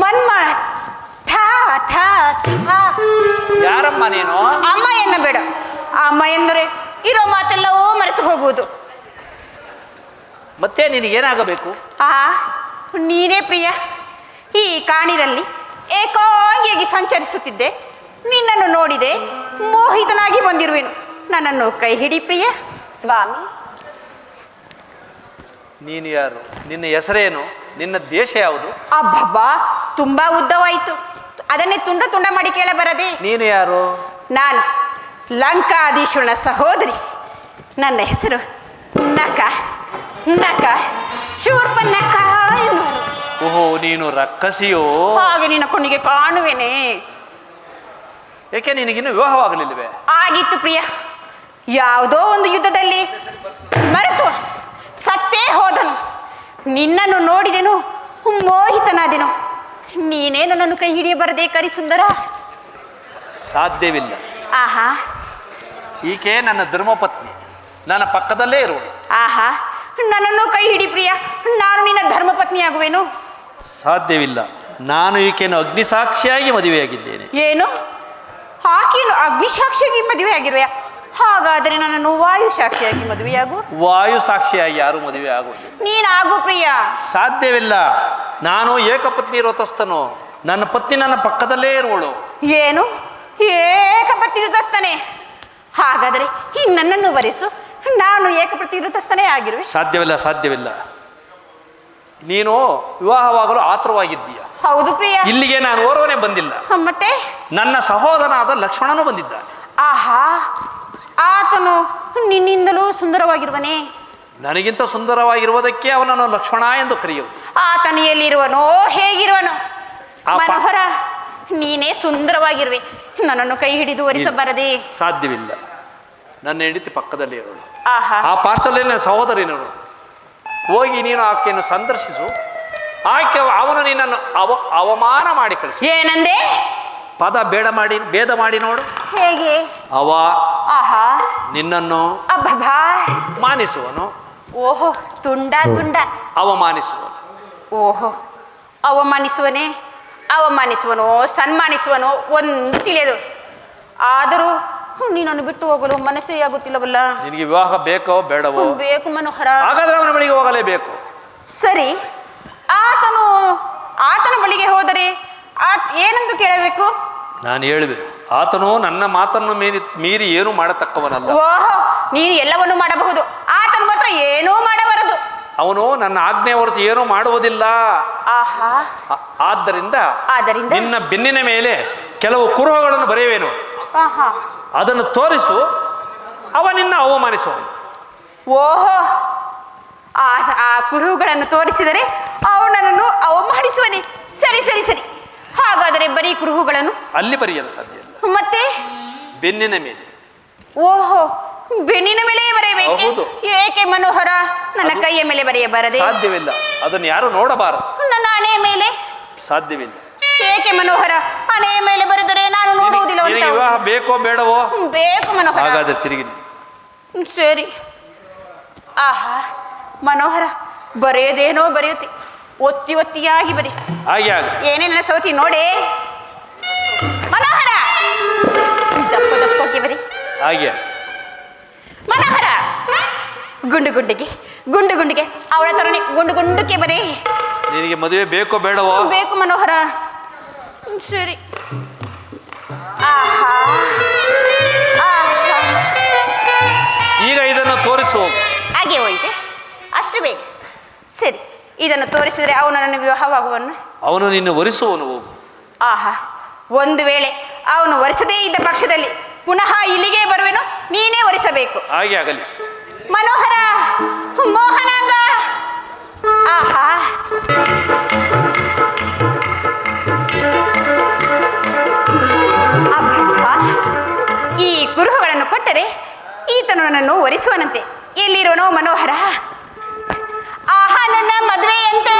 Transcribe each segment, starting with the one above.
ಮನ್ಮ ಥಾ ಥಾ ಥಾ. ಯಾರಮ್ಮ ನೀನು? ಅಮ್ಮ ಎನ್ನಬೇಡ. ಅಮ್ಮ ಎಂದರೆ ಇರೋ ಮಾತೆಲ್ಲವೂ ಮರೆತು ಹೋಗುವುದು. ಮತ್ತೆ ನಿನಗೇನಾಗಬೇಕು? ನೀನೇ ಪ್ರಿಯ. ಈ ಕಾಣಿನಲ್ಲಿ ಏಕಾಂಗಿಯಾಗಿ ಸಂಚರಿಸುತ್ತಿದ್ದೆ. ನಿನ್ನನ್ನು ನೋಡಿದೆ, ಮೋಹಿತನಾಗಿ ಬಂದಿರುವೆನು. ನನ್ನನ್ನು ಕೈ ಹಿಡಿ ಪ್ರಿಯ. ಸ್ವಾಮಿ, ನೀನು ಯಾರು? ನಿನ್ನ ಹೆಸರೇನು? ನಿನ್ನ ದೇಶ ಯಾವುದು? ಅಬ್ಬಬ್ಬಾ, ತುಂಬಾ ಉದ್ದವಾಯಿತು. ಅದನ್ನೇ ತುಂಡ ತುಂಡ ಮಾಡಿ ಕೇಳಬರದೆ. ನೀನು ಯಾರು? ನಾನು ಲಂಕಾಧೀಶ್ವರನ ಸಹೋದರಿ. ನನ್ನ ಹೆಸರು ನಕ ನಕ ಶೂರ್ಪನಖ ಎನ್ನುವರು. ಓಹೋ, ನೀನು ರಕ್ಕಸಿಯೋ? ಹಾಗೆ ನಿನ್ನ ಕಣ್ಣಿಗೆ ಕಾಣುವೆನೆ. ಏಕೆ ನಿನಗಿನ್ನು ವಿವಾಹವಾಗಲಿಲ್ಲವೇ? ಆಗಿತ್ತು ಪ್ರಿಯ. ಯಾವುದೋ ಒಂದು ಯುದ್ಧದಲ್ಲಿ ಮರೆತು ಸತ್ತೇ ಹೋದನು. ನಿನ್ನನ್ನು ನೋಡಿದೆನು, ಮೋಹಿತನಾದೆನು. ನೀನೇ ನನ್ನನ್ನು ಕೈ ಹಿಡಿಯಬರದೆ ಕರಿಸುಂದರ. ಸಾಧ್ಯವಿಲ್ಲ. ಆಹಾ, ಈಕೆ ನನ್ನ ಧರ್ಮಪತ್ನಿ, ನನ್ನ ಪಕ್ಕದಲ್ಲೇ ಇರುವಳು. ಆಹಾ, ನನ್ನನ್ನು ಕೈ ಹಿಡಿ ಪ್ರಿಯ. ನಾನು ನಿನ್ನ ಧರ್ಮಪತ್ನಿಯಾಗುವೆನು. ಸಾಧ್ಯವಿಲ್ಲ. ನಾನು ಈಕೆಯನ್ನು ಅಗ್ನಿಸಾಕ್ಷಿಯಾಗಿ ಮದುವೆಯಾಗಿದ್ದೇನೆ. ಏನು? ಆಕೆಯನ್ನು ಅಗ್ನಿಸಾಕ್ಷಿಯಾಗಿ ಮದುವೆ ಆಗಿರುವೆಯಾ? ಹಾಗಾದರೆ ನನ್ನನ್ನು ವಾಯು ಸಾಕ್ಷಿಯಾಗಿ ಮದುವೆಯಾಗು. ವಾಯು ಸಾಕ್ಷಿಯಾಗಿ ಯಾರು ಮದುವೆ ಆಗುವುದು? ನೀನಾಗು ಪ್ರಿಯ. ಸಾಧ್ಯವಿಲ್ಲ. ನಾನು ಏಕಪತ್ನಿ ವ್ರತಸ್ಥನು. ನನ್ನ ಪತ್ನಿ ನನ್ನ ಪಕ್ಕದಲ್ಲೇ ಇರುವಳು. ಏನು? ಏಕಪತ್ನಿ ವ್ರತಸ್ಥನೇ? ಹಾಗಾದರೆ ಈ ನನ್ನನ್ನು ವರಿಸು, ನಾನು ಏಕಪತ್ನಿ ವ್ರತಸ್ಥನೇ ಆಗಿರುವೆ. ಸಾಧ್ಯವಿಲ್ಲ, ಸಾಧ್ಯವಿಲ್ಲ. ನೀನು ವಿವಾಹವಾಗಲು ಆತುರವಾಗಿದ್ದೀಯ. ಹೌದು ಪ್ರಿಯ. ಇಲ್ಲಿಗೆ ನಾನು ಓರ್ವನೇ ಬಂದಿಲ್ಲ. ಮತ್ತೆ ನನ್ನ ಸಹೋದರನಾದ ಲಕ್ಷ್ಮಣನು ಬಂದಿದ್ದಾನೆ. ಆಹಾ, ಆತನು ನಿನ್ನಿಂದಲೂ ಸುಂದರವಾಗಿರುವನೇ? ನನಗಿಂತ ಸುಂದರವಾಗಿರುವುದಕ್ಕೆ ಅವನನ್ನು ಲಕ್ಷ್ಮಣ ಎಂದು ಕರೆಯುವುದು. ಆತನು ಎಲ್ಲಿರುವನೋ, ಹೇಗಿರುವನು? ಮನೋಹರ, ನೀನೇ ಸುಂದರವಾಗಿರುವೆ. ನನ್ನನ್ನು ಕೈ ಹಿಡಿದು ವರಿಸಬಾರದೆ? ಸಾಧ್ಯವಿಲ್ಲ. ನನ್ನ ಹೆಂಡತಿ ಪಕ್ಕದಲ್ಲಿ ಇರೋಳು. ಆಹಾ, ಆ ಪಾರ್ಸಲ್ಲಿ ನನ್ನ ಸಹೋದರಿನರು. ಹೋಗಿ ನೀನು ಆಕೆಯನ್ನು ಸಂದರ್ಶಿಸು. ಆಕೆ ಅವನು ನಿನ್ನನ್ನು ಅವಮಾನ ಮಾಡಿ ಕಳಿಸು. ಏನಂದೆ? ಪದ ಭೇದ ಮಾಡಿ ನೋಡು. ಹೇಗೆ? ಅವ ಆಹಾ, ನಿನ್ನನ್ನು ಅಬ್ಬಬ್ಬಾ, ಮಾನಿಸುವನು. ಓಹೋ, ತುಂಡ ತುಂಡ. ಅವಮಾನಿಸುವನು. ಓಹೋ, ಅವಮಾನಿಸುವನೇ? ಅವಮಾನಿಸುವನೋ ಸನ್ಮಾನಿಸುವನೋ ಒಂದು ತಿಳಿಯದು. ಆದರೂ ನೀನನ್ನು ಬಿಟ್ಟು ಹೋಗಲು ಮನಸ್ಸೇ ಆಗುತ್ತಿಲ್ಲವಲ್ಲ. ನಿನಗೆ ವಿವಾಹ ಬೇಕೋ ಬೇಡವೋ? ಬೇಕು ಮನೋಹರ. ಹಾಗಾದ್ರೆ ಅವನ ಬಳಿಗೆ ಹೋಗಲೇಬೇಕು. ಸರಿ, ಆತನ ಬಳಿಗೆ ಹೋದರೆ ಏನಂತ ಕೇಳಬೇಕು? ನಾನು ಹೇಳುವೆನು, ಆತನು ನನ್ನ ಮಾತನ್ನು ಮೀರಿ ಏನೂ ಮಾಡತಕ್ಕವನಲ್ಲ. ಓಹೋ, ನೀನು ಎಲ್ಲವನ್ನೂ ಮಾಡಬಹುದು, ಆತನು ಮಾತ್ರ ಏನೂ ಮಾಡಬಾರದು. ಅವನು ನನ್ನ ಆಜ್ಞೆ ಹೊರತು ಏನೂ ಮಾಡುವುದಿಲ್ಲ. ಆಹಾ, ಆದ್ದರಿಂದ ಆದ್ದರಿಂದ ನಿನ್ನ ಬೆನ್ನಿನ ಮೇಲೆ ಕೆಲವು ಕುರುಹುಗಳನ್ನು ಬರೆಯುವೇನು. ಆಹಾ, ಅದನ್ನು ತೋರಿಸು, ಅವ ನಿನ್ನ ಅವಮಾನಿಸುವನು. ಓಹೋ, ಆ ಕುರುಹುಗಳನ್ನು ತೋರಿಸಿದರೆ ಅವನನ್ನು ಅವಮಾನಿಸುವನೆ. ಸರಿ ಸರಿ ಸರಿ, ಹಾಗಾದರೆ ಬರೀ ಕುರುಹುಗಳನ್ನು ಅಲ್ಲಿ ಬರೆಯಲು ಸಾಧ್ಯ ಇಲ್ಲ. ಮತ್ತೆ ಬೆನ್ನಿನ ಮೇಲೆ. ಓಹೋ, ಬೆನ್ನಿನ ಮೇಲೆ ಬರೆಯಬೇಕು? ಹೌದು. ಏಕೆ ಮನೋಹರ, ನನ್ನ ಕೈಯ ಮೇಲೆ ಬರೆಯಬಾರದೆ? ಸಾಧ್ಯವಿಲ್ಲ. ಅದನ್ನು ಯಾರು ನೋಡಬಾರದು. ನನ್ನ ಹಣೆಯ ಮೇಲೆ? ಸಾಧ್ಯವಿಲ್ಲ. ಏಕೆ ಮನೋಹರ, ಹಣೆಯ ಮೇಲೆ ಬರೆದರೆ ನಾನು ನೋಡುವುದಿಲ್ಲ. ವಿವಾಹ ಬೇಕೋ ಬೇಡವೋ? ಬೇಕು ಮನೋಹರ. ಹಾಗಾದ್ರೆ ತಿರುಗಿ. ಸರಿ. ಆಹಾ ಮನೋಹರ, ಬರೆಯೋದೇನೋ ಬರೆಯುತ್ತೆ, ಒತ್ತಿ ಒತ್ತಿಯಾಗಿ ಬರಿ. ಹಾಗೆ ಏನೇನ ಸೋತಿ ನೋಡೆ ಮನೋಹರ. ದಪ್ಪ ದಪ್ಪಕ್ಕೆ ಬರಿ. ಹಾಗೆ ಮನೋಹರ, ಗುಂಡು ಗುಂಡಿಗೆ ಗುಂಡು ಗುಂಡಿಗೆ ಅವಳ ತರನೇ ಗುಂಡು ಗುಂಡಕ್ಕೆ ಬರೀ. ನಿನಗೆ ಮದುವೆ ಬೇಕೋ ಬೇಡವೋ? ಬೇಕು ಮನೋಹರ. ಸರಿ. ಆಹಾ, ಈಗ ಇದನ್ನು ತೋರಿಸು. ಹಾಗೆ ಹೋಯ್ತೆ, ಅಷ್ಟು ಬೇಗ. ಸರಿ, ಇದನ್ನು ತೋರಿಸಿದರೆ ಅವನು ನನ್ನ ವಿವಾಹವಾಗುವನು. ಅವನು ನಿನ್ನ ವರಿಸುವನು. ಹೋಗು. ಆಹಾ, ಒಂದು ವೇಳೆ ಅವನು ವರಿಸದೇ ಇದ್ದ ಪಕ್ಷದಲ್ಲಿ ಪುನಃ ಇಲ್ಲಿಗೆ ಬರುವೆನು, ನೀನೇ ವರಿಸಬೇಕು. ಹಾಗೆ ಆಗಲಿ. ಮನೋಹರ, ಮೋಹನಾಂಗ. ಆಹಾ, ಈ ಕುರುಹುಗಳನ್ನು ಕೊಟ್ಟರೆ ಈತನು ನನ್ನನ್ನು ವರಿಸುವನಂತೆ. ಎಲ್ಲಿರೋನೋ ಮನೋಹರ? ಆಹಾ, ನನ್ನ ಮದುವೆಯಂತೆ.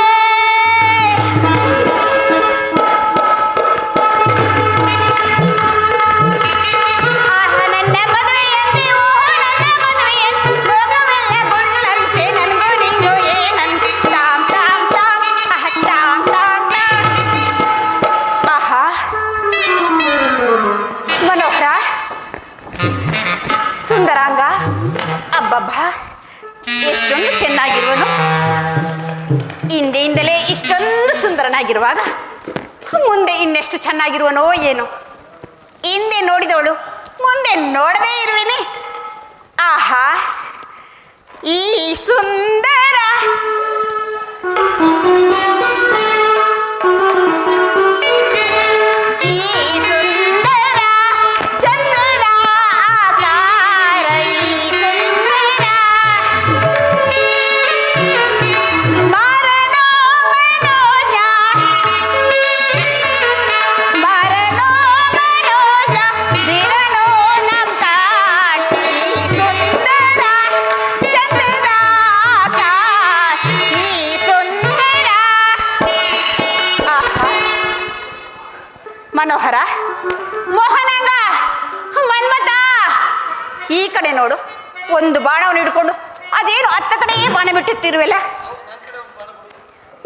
ಸುಂದರಾಂಗ, ಅಬ್ಬಬ್ಬ ಎಷ್ಟೊಂದು ಚೆನ್ನಾಗಿರುವನು. ಹಿಂದೆಯಿಂದಲೇ ಇಷ್ಟೊಂದು ಸುಂದರನಾಗಿರುವಾಗ ಮುಂದೆ ಇನ್ನೆಷ್ಟು ಚೆನ್ನಾಗಿರುವನೋ ಏನು. ಹಿಂದೆ ನೋಡಿದವಳು ಮುಂದೆ ನೋಡದೇ ಇರುವೆನೆ. ಆಹಾ, ಈ ಸುಂದರ ಮನೋಹರ, ಮೋಹನಾಂಗ, ಮನ್ಮಥ, ಈ ಕಡೆ ನೋಡು. ಒಂದು ಬಾಣವನ್ನು ಹಿಡ್ಕೊಂಡು ಅದೇನು ಅತ್ತ ಕಡೆಯೇ ಬಾಣ ಬಿಟ್ಟುತ್ತಿರುವೆಲ್ಲ.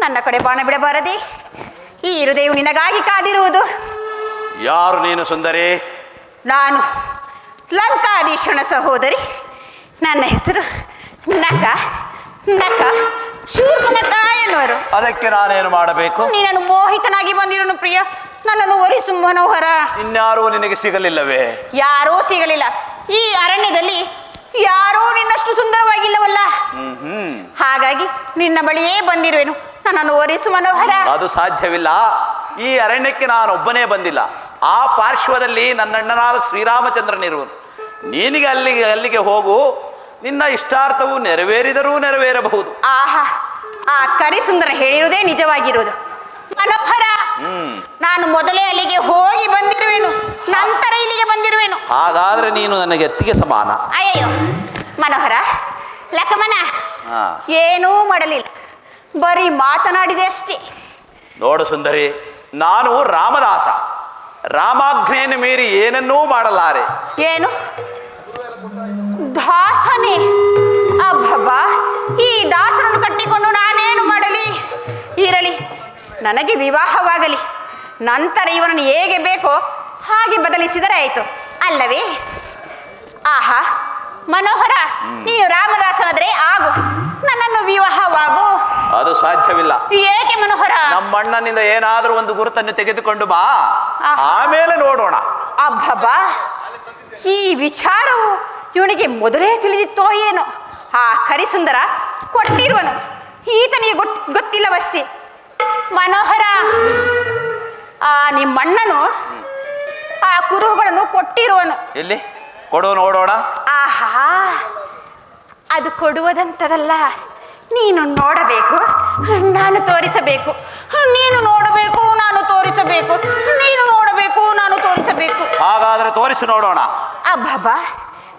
ನನ್ನ ಕಡೆ ಬಾಣ ಬಿಡಬಾರದೆ? ಈ ಹೃದಯವು ನಿನಗಾಗಿ ಕಾದಿರುವುದು. ಯಾರು ನೀನು ಸುಂದರಿ? ನಾನು ಲಂಕಾಧೀಶನ ಸಹೋದರಿ. ನನ್ನ ಹೆಸರು ನಕ ನಕ ಶೂರ್ಪನಖ ಎನ್ನುವರು. ಅದಕ್ಕೆ ನಾನೇನು ಮಾಡಬೇಕು? ನೀನನ್ನು ಮೋಹಿತನಾಗಿ ಬಂದಿರುನು ಪ್ರಿಯ. ನನ್ನನ್ನು ಒರಿಸು ಮನೋಹರ. ಇನ್ಯಾರೂ ನಿನಗೆ ಸಿಗಲಿಲ್ಲವೇ? ಯಾರೂ ಸಿಗಲಿಲ್ಲ. ಈ ಅರಣ್ಯದಲ್ಲಿ ಯಾರೂ ನಿನ್ನಷ್ಟು ಸುಂದರವಾಗಿಲ್ಲವಲ್ಲ. ಹಾಗಾಗಿ ನಿನ್ನ ಬಳಿಯೇ ಬಂದಿರುವೆನು. ನನ್ನನ್ನು ಒರಿಸು ಮನೋಹರ. ಅದು ಸಾಧ್ಯವಿಲ್ಲ. ಈ ಅರಣ್ಯಕ್ಕೆ ನಾನೊಬ್ಬನೇ ಬಂದಿಲ್ಲ. ಆ ಪಾರ್ಶ್ವದಲ್ಲಿ ನನ್ನಣ್ಣನಾದ ಶ್ರೀರಾಮಚಂದ್ರನಿರುವನು. ನೀನಿಗೆ ಅಲ್ಲಿಗೆ ಹೋಗು. ನಿನ್ನ ಇಷ್ಟಾರ್ಥವು ನೆರವೇರಿದರೂ ನೆರವೇರಬಹುದು. ಆಹಾ, ಆ ಕರಿಸುಂದರ ಹೇಳಿರುವುದೇ ನಿಜವಾಗಿರುವುದು ಮನೋಹರ. ನಾನು ಮೊದಲೇ ಅಲ್ಲಿಗೆ ಹೋಗಿ ಬಂದಿರುವೆನು, ನಂತರ ಇಲ್ಲಿಗೆ ಬಂದಿರುವೆನು. ಹಾಗಾದ್ರೆ ನೀನು ನನಗೆ ಎತ್ತಿಗೆ ಸಮಾನ. ಅಯ್ಯಯ್ಯೋ ಮನೋಹರ, ಲಕಮನ ಏನೂ ಮಾಡಲಿಲ್ಲ, ಬರೀ ಮಾತನಾಡಿದೆ ಅಷ್ಟೇ. ನೋಡು ಸುಂದರಿ, ನಾನು ರಾಮದಾಸ. ರಾಮಾಜ್ಞೆಯನ್ನು ಮೀರಿ ಏನನ್ನೂ ಮಾಡಲಾರೆ. ಏನು ದಾಸನೇ? ಅಬ್ಬಬ್ಬ, ಈ ದಾಸರನ್ನು ಕಟ್ಟಿಕೊಂಡು ನಾನೇನು ಮಾಡಲಿ? ಇರಲಿ, ನನಗೆ ವಿವಾಹವಾಗಲಿ, ನಂತರ ಇವನನ್ನು ಹೇಗೆ ಬೇಕೋ ಹಾಗೆ ಬದಲಿಸಿದರೆ ಆಯಿತು ಅಲ್ಲವೇ? ಆಹಾ ಮನೋಹರ, ನೀನು ರಾಮದಾಸನಾದ್ರೆ ಆಗು, ನನ್ನನ್ನು ವಿವಾಹವಾಗು. ಅದು ಸಾಧ್ಯವಿಲ್ಲ. ಏಕೆ ಮನೋಹರ? ನಮ್ಮಣ್ಣನಿಂದ ಏನಾದರೂ ಒಂದು ಗುರುತನ್ನು ತೆಗೆದುಕೊಂಡು ಬಾ, ಆಮೇಲೆ ನೋಡೋಣ. ಅಬ್ಬಬ್ಬ, ಈ ವಿಚಾರವು ಇವನಿಗೆ ಮೊದಲೇ ತಿಳಿದಿತ್ತೋ ಏನೋ. ಆ ಕರಿಸುಂದರ ಕೊಟ್ಟಿರುವನು, ಈತನಿಗೆ ಗೊತ್ತಿಲ್ಲವಷ್ಟೇ. ಮನೋಹರ, ಆ ನಿಮ್ಮಣ್ಣನು ಆ ಕುರುಹುಗಳನ್ನು ಕೊಟ್ಟಿರುವನು. ಎಲ್ಲಿ ಕೊಡು ನೋಡೋಣ. ಆಹಾ, ಅದು ಕೊಡುವುದಂತದಲ್ಲ. ನೀನು ನೋಡಬೇಕು, ನಾನು ತೋರಿಸಬೇಕು. ನೀನು ನೋಡಬೇಕು, ನಾನು ತೋರಿಸಬೇಕು. ನೀನು ನೋಡಬೇಕು, ನಾನು ತೋರಿಸಬೇಕು. ಹಾಗಾದ್ರೆ ತೋರಿಸಿ ನೋಡೋಣ. ಅಬ್ಬಬ್ಬ,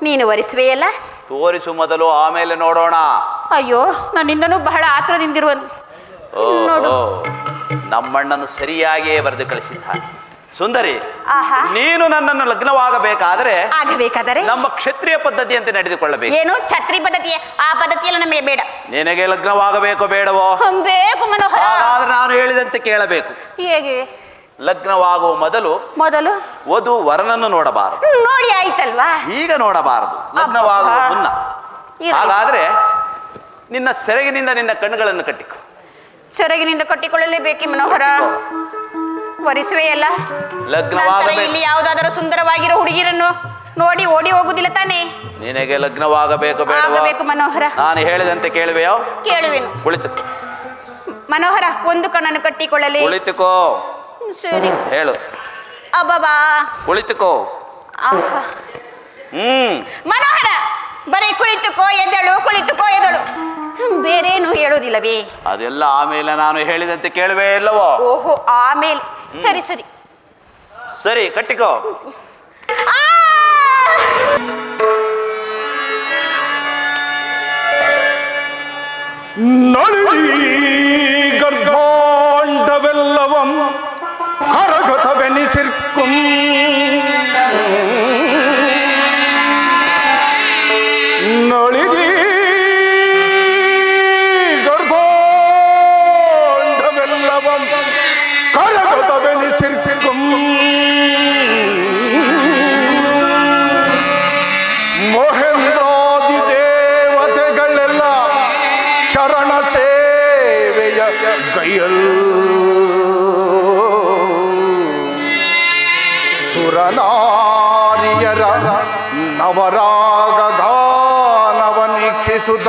ನೀನು ವರಿಸುವೆಯಲ್ಲ? ತೋರಿಸು ಮೊದಲು, ಆಮೇಲೆ ನೋಡೋಣ. ಅಯ್ಯೋ, ನನ್ನಿಂದನೂ ಬಹಳ ಆತುರದಿಂದಿರುವನು. ನೋಡು, ನಮ್ಮಣ್ಣನು ಸರಿಯಾಗಿಯೇ ಬರೆದು ಕಳಿಸಿದ್ದಾನೆ. ಸುಂದರಿ, ಆಹಾ, ನೀನು ನನ್ನನ್ನು ಲಗ್ನವಾಗಬೇಕಾದರೆ ಆಗಬೇಕಾದರೆ ನಮ್ಮ ಕ್ಷತ್ರಿಯ ಪದ್ಧತಿಯಂತೆ ನಡೆದುಕೊಳ್ಳಬೇಕು. ಏನು ಛತ್ರಿ ಪದ್ಧತಿ? ಆ ಪದ್ಧತಿಯಲ್ಲಿ ನಮಗೆ ಬೇಡ. ನಿನಗೆ ಲಗ್ನವಾಗಬೇಕೋ ಬೇಡವೋ? ಬೇಕು ಮನೋಹರ. ಹಾಗಾದ್ರೆ ನಾನು ಹೇಳಿದಂತೆ ಕೇಳಬೇಕು. ಹೇಗೆ? ಲಗ್ನವಾಗುವ ಮೊದಲು ವಧು ವರನನ್ನು ನೋಡಬಾರದು. ನೋಡಿ ಆಯ್ತಲ್ವಾ? ಈಗ ನೋಡಬಾರದು, ಲಗ್ನವಾಗುವ ಮುನ್ನ. ಹಾಗಾದ್ರೆ ನಿನ್ನ ಸೆರಗಿನಿಂದ ನಿನ್ನ ಕಣ್ಣುಗಳನ್ನು ಕಟ್ಟಿಕೊ. ಸೆರಗಿನಿಂದ ಕಟ್ಟಿಕೊಳ್ಳಲೇಬೇಕೆ ಮನೋಹರ? ವರಿಸುವೆಯಲ್ಲ? ಲಗ್ನವಾಗಬೇಕು. ಇಲ್ಲಿ ಯಾವುದಾದರೂ ಸುಂದರವಾಗಿರೋ ಹುಡುಗಿರನ್ನು ನೋಡಿ ಓಡಿ ಹೋಗುದಿಲ್ಲ ತಾನೇ? ನಿನಗೆ ಲಗ್ನವಾಗಬೇಕು ಬೇಡಬೇಕು ಮನೋಹರ? ನಾನು ಹೇಳಿದಂತೆ ಕೇಳುವೆಯೋ? ಕೇಳುವೆನು. ಕುಳಿತುಕೋ ಮನೋಹರ, ಒಂದು ಕಣ್ಣನ್ನು ಕಟ್ಟಿಕೊಳ್ಳಲಿ. ಕುಳಿತುಕೋ. ಸರಿ, ಹೇಳು. ಅಬ್ಬಬಾ, ಕುಳಿತುಕೋ. ಮನೋಹರ, ಬರೀ ಕುಳಿತುಕೋ ಎದಳು, ಕುಳಿತುಕೋ ಎದಳು, ಬೇರೇನು ಹೇಳುವುದಿಲ್ಲವೇ? ಅದೆಲ್ಲ ಆಮೇಲೆ ನಾನು ಹೇಳಿದಂತೆ ಕೇಳುವೆ ಇಲ್ಲವೋ? ಓಹೋ, ಆಮೇಲೆ. ಸರಿ ಸರಿ ಸರಿ, ಕಟ್ಟಿಕೋ. ಗರ್ಭಾಂಡವೆಲ್ಲವಂ ಕರಗತವೆನಿಸಿರ್ಕುಂ ನಳಿದಿ ಗರ್ಭಾಂಡವೆಲ್ಲವಂ ಕರಗತವೆನಿಸಿರ್ಕುಂ ಮೋಹೆ ಸುರನಾರಿಯರ ನವರಾಗ ಗಾನವ ನೀಕ್ಷಿಸುತ್ತ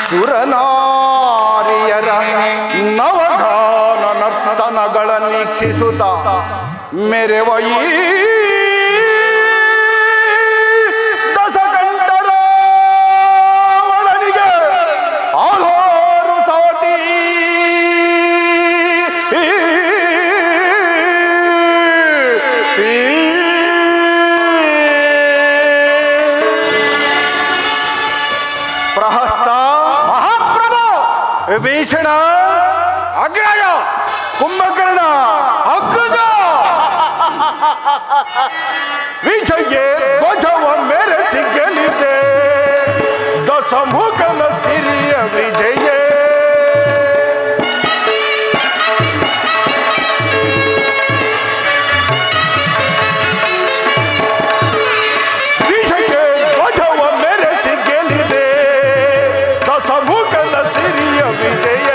ಸುರನಾರಿಯರ ನವಗಾನ ನರ್ತನಗಳ ನೀಕ್ಷಿಸುತ್ತ ಮೆರೆವಯಿ ದಶಕಂಠರ ಒಳನಿಗೆ ಆಧಾರು ಸಾಟಿ ಪ್ರಹಸ್ತ ಮಹಾಪ್ರಭು ವಿಭೀಷಣ ಅಗ್ರಜ ಕುಂಭಕರ್ಣ ಅಗ್ರಜ ವಿಜಯ ಧ್ವಜವ ಮೆರೆಸಿ ಗೆಲ್ಲಿದೆ ದಶಮುಖನ ಸಿರಿಯ ವಿಜಯ ವಿಜಯ ಧ್ವಜವ ಮೆರೆಸಿ ಗೆಲ್ಲಿದೆ ದಶಮುಖನ ಸಿರಿಯ ವಿಜಯ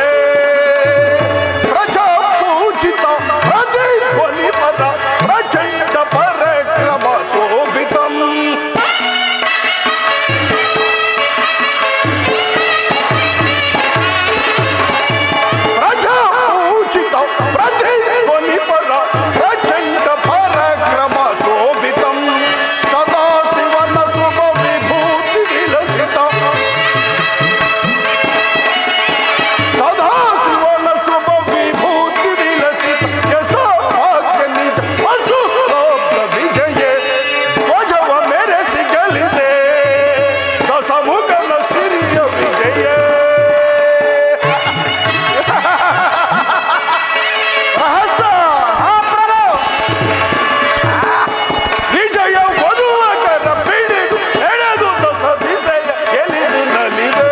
ಪ್ರಜಾ ಪೂಜಿತ ಪ್ರತಿಧ್ವನಿ ಪದ ಪ್ರಚಂಡ ಪರಾಕ್ರಮ ಶೋಭಿತಂ ಪ್ರಜಾ ಪೂಜಿತ ಪ್ರತಿಧ್ವನಿ ಪದ ಪ್ರಚಂಡ ಪರಾಕ್ರಮ ಶೋಭಿತಂ ಸದಾ ಶಿವನ ಶುಭ ವಿಭೂತಿ ವಿಲಸಿತ ಸದಾ ಶಿವನ ಶುಭ ವಿಭೂತಿ ವಿಲಸಿತ ಯಶ ಭಾಗ್ಯ ನಿಜ ವಸು ಲೋಕ ವಿಜಯ ಧ್ವಜವ ಮೆರೆಸಿ ಗೆಲ್ಲಿದೆ ದಶಮುಖನ ಸಿರಿಯ ವಿಜಯ ರಹಸ್ಯ ವಿಜಯ ವಧುವಕರ ಪಿಡಿದು ಎಳೆದು ದಶ ದಿಸೆಯ ಎಲಿದು ನಲಿದೆ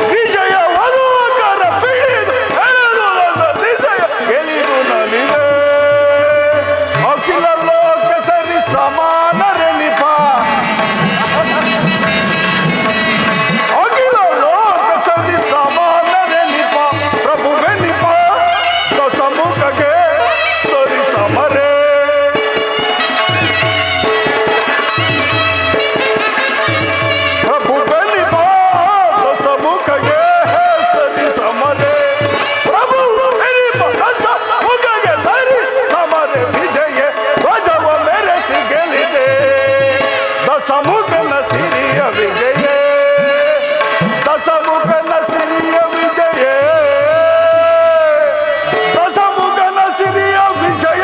ವಿಜಯ ವಧುವಕರ ಪಿಡಿದು ಎಳೆದು ದಶ ದಿಸೆಯ ಎಲಿದು ನಲಿದೆ ಅಖಿಲ ಲೋಕ ಸರಿ ಸಮಾನರೆನಿಪ ಅಖಿಲ ಲೋಕ ಸರಿ ಸಮಾನರೆನಿಪ ಪ್ರಭುವೆನಿಪ ದಶಮುಖಗೆ ಸರಿ ಸಮರೆ ಪ್ರಭುವೆನಿಪ ದಶಮುಖಗೆ ಸರಿ ಸಮರೆ ಪ್ರಭುವೆನಿಪ ದಶಮುಖಗೆ ಸರಿ ಸಮರೆ ವಿಜಯ ಧ್ವಜವ ಮೆರೆಸಿ ಗೆಲ್ಲಿದೆ ದಶಮುಖನ ಸಿರಿಯ ವಿಜಯ ದಶಮುಖನ ಸಿರಿಯ ವಿಜಯ ದಶಮುಖನ ಸಿರಿಯ ವಿಜಯ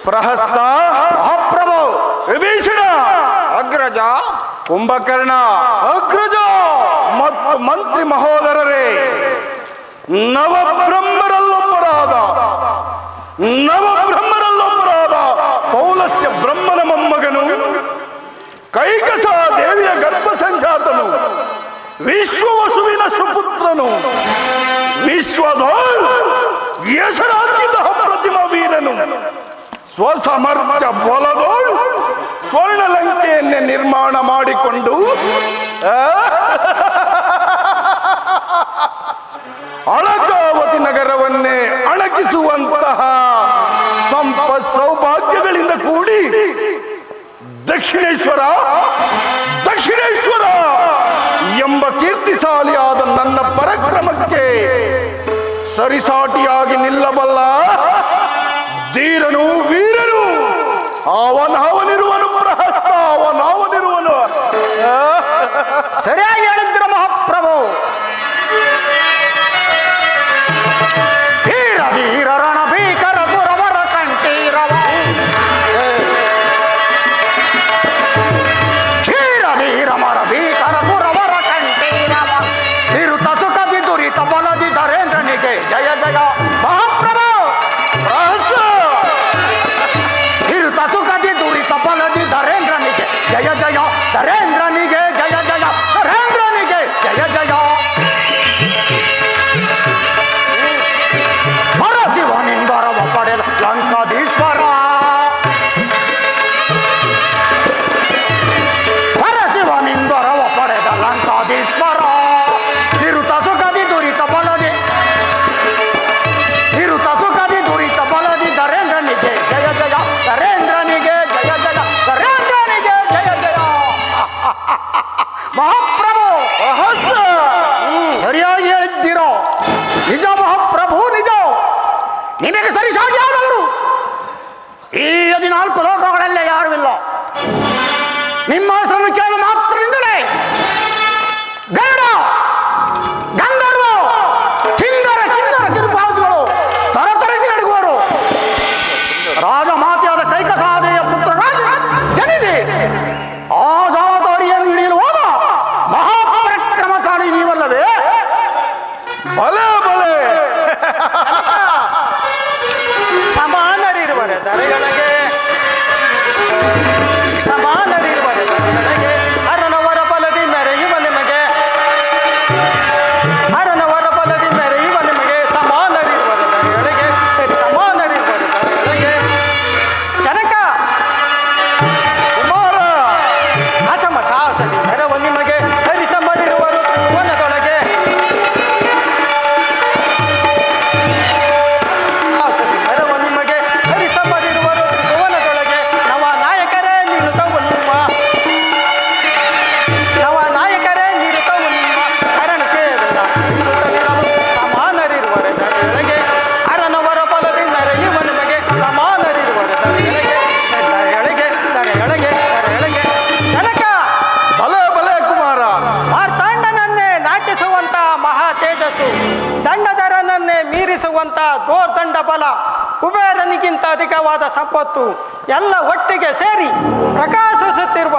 ಪ್ರಹಸ್ತ ಮಹಾಪ್ರಭು ವಿಭೀಷಣ ಅಗ್ರಜ ಕುಂಭಕರ್ಣ ಅಗ್ರಜ ಮತ್ತು ಮಂತ್ರಿ ಮಹೋದರರೇ ನವಬ್ರಹ್ಮರಲ್ಲೊಬ್ಬರಾದ ಪೌಲಸ್ಯ ಬ್ರಹ್ಮನ ಮೊಮ್ಮಗನು ಕೈಕಸ ದೇವಿಯ ಗರ್ಭ ಸಂಜಾತನು ವಿಶ್ವವಸುವಿನ ಸುಪುತ್ರನು ವಿಶ್ವದ ಹೆಸರಾಗಿದ್ದ ಅಪ್ರತಿಮ ವೀರನು ಸ್ವಸಮರ್ಥ ಬಲದೋಳು ಸ್ವರ್ಣಲಂಕೆಯನ್ನೇ ನಿರ್ಮಾಣ ಮಾಡಿಕೊಂಡು ಅಳಕಾವತಿ ನಗರವನ್ನೇ ಅಣಕಿಸುವಂತಹ ಸಂಪತ್ ಸೌಭಾಗ್ಯಗಳಿಂದ ಕೂಡಿ ದಕ್ಷಿಣೇಶ್ವರ ಎಂಬ ಕೀರ್ತಿಶಾಲಿಯಾದ ನನ್ನ ಪರಾಕ್ರಮಕ್ಕೆ ಸರಿಸಾಟಿಯಾಗಿ ನಿಲ್ಲಬಲ್ಲ ಧೀರನು ವೀರನು ಅವನಿರುವನು ಪ್ರಹಸ್ತ ಅವನಿರುವನು ಸರಿಯಾಗಿ ಹೇಳಿದ್ರ ಮಹಾಪ್ರಭು ಧೀರ ಧೀರ ರಣ ಭೀಕರ ಸುರವರ ಕಂಠೀರವ ಧೀರ ಧೀರ ಮರ ಭೀಕರ ಸುರವರ ಕಂಠೀರವ ನಿರುತ ಸುಖದಿ ದುರಿತ ಬಲದಿ ಧರೇಂದ್ರನಿಗೆ ಜಯ ಜಯ ಮಹಾಪ್ರಭು ನಿಮ್ಮ ಹೆಸರನ್ನು ಕೇಳು ಮಾತ್ರದಿಂದಲೇ ಗರುಡ, ಗಂಧರ್ವ, ಕಿಂದರ ಕಿರುಪಾದುಗಳು ತರತರಿಸಿ ನಡುಗುವರು. ರಾಜಮಾತೆಯಾದ ಕೈಕಸಾದೆಯ ಪುತ್ರರಾಗಿ ಜನಿಸಿ ಆಜಾದರಿಯನ್ನು ಹಿಡಿಯಲು ಹೋದ ಮಹಾಪರಾಕ್ರಮಶಾಲಿ ನೀವಲ್ಲವೇ? ಬಲೆ ಬಲೆ ಸಮಾನರಿರುವರೆ ದರೆಗಳಿಗೆ ಸಮಾನರಿರುವರೆ ದರೆಗಳಿಗೆ ಅರನವರ ಬಲದಿ ಮೆರೆಯುವ ನಿಮಗೆ ಅರನವರ ಬಲದಿ ಮೆರೆಯುವ ನಿಮಗೆ ಸಮಾನರಿರುವರೆ ದರೆಗಳಿಗೆ ಸರಿ ಸಮಾನರಿರುವರೆ ದರೆಗಳಿಗೆ ಜನಕ ಕುಮಾರ ಅಸಮ ಸಾಹಸದಿ ಮೆರವ ನಿಮಗೆ ಸರಿ ಸಮರಿರುವರು ತ್ರಿಭುವನದೊಳಗೆ ಸಾಹಸದಿ ಮೆರವ ನಿಮಗೆ ಸರಿ ಸಮರಿರುವರು ತ್ರಿಭುವನದೊಳಗೆ ನವ ನಾಯಕರೇ ನಿರುತವು ನಿಮ್ಮ ನವ ನಾಯಕರೇ ನಿರುತವು ನಿಮ್ಮ ಚರಣ ಸೇವೆಯ ನಿರುತವಿರಲು ಸಮಾನರಿರುವರೆ ದರೆಗಳಿಗೆ ಅರನವರ ಬಲದಿ ಮೆರೆಯುವ ನಿಮಗೆ ಸಮಾನರಿರುವರೆ ದರೆಗಳಿಗೆ ದರೆಗಳಿಗೆ ದರೆಗಳಿಗೆ ದರೆಗಳಿಗೆ ಜನಕ ಬಲೆ ಬಲೆ ಕುಮಾರ ಮಾರ್ತಾಂಡನನ್ನೇ ನಾಚಿಸುವಂತ ಮಹಾ ತೇಜಸ್ಸು, ದಂಡಧರನನ್ನೇ ಮೀರಿಸುವಂತ ದೋರ್ದಂಡ ಬಲ, ಕುಬೇರನಿಗಿಂತ ಅಧಿಕವಾದ ಸಂಪತ್ತು ಎಲ್ಲ ಒಟ್ಟಿಗೆ ಸೇರಿ ಪ್ರಕಾಶಿಸುತ್ತಿರುವ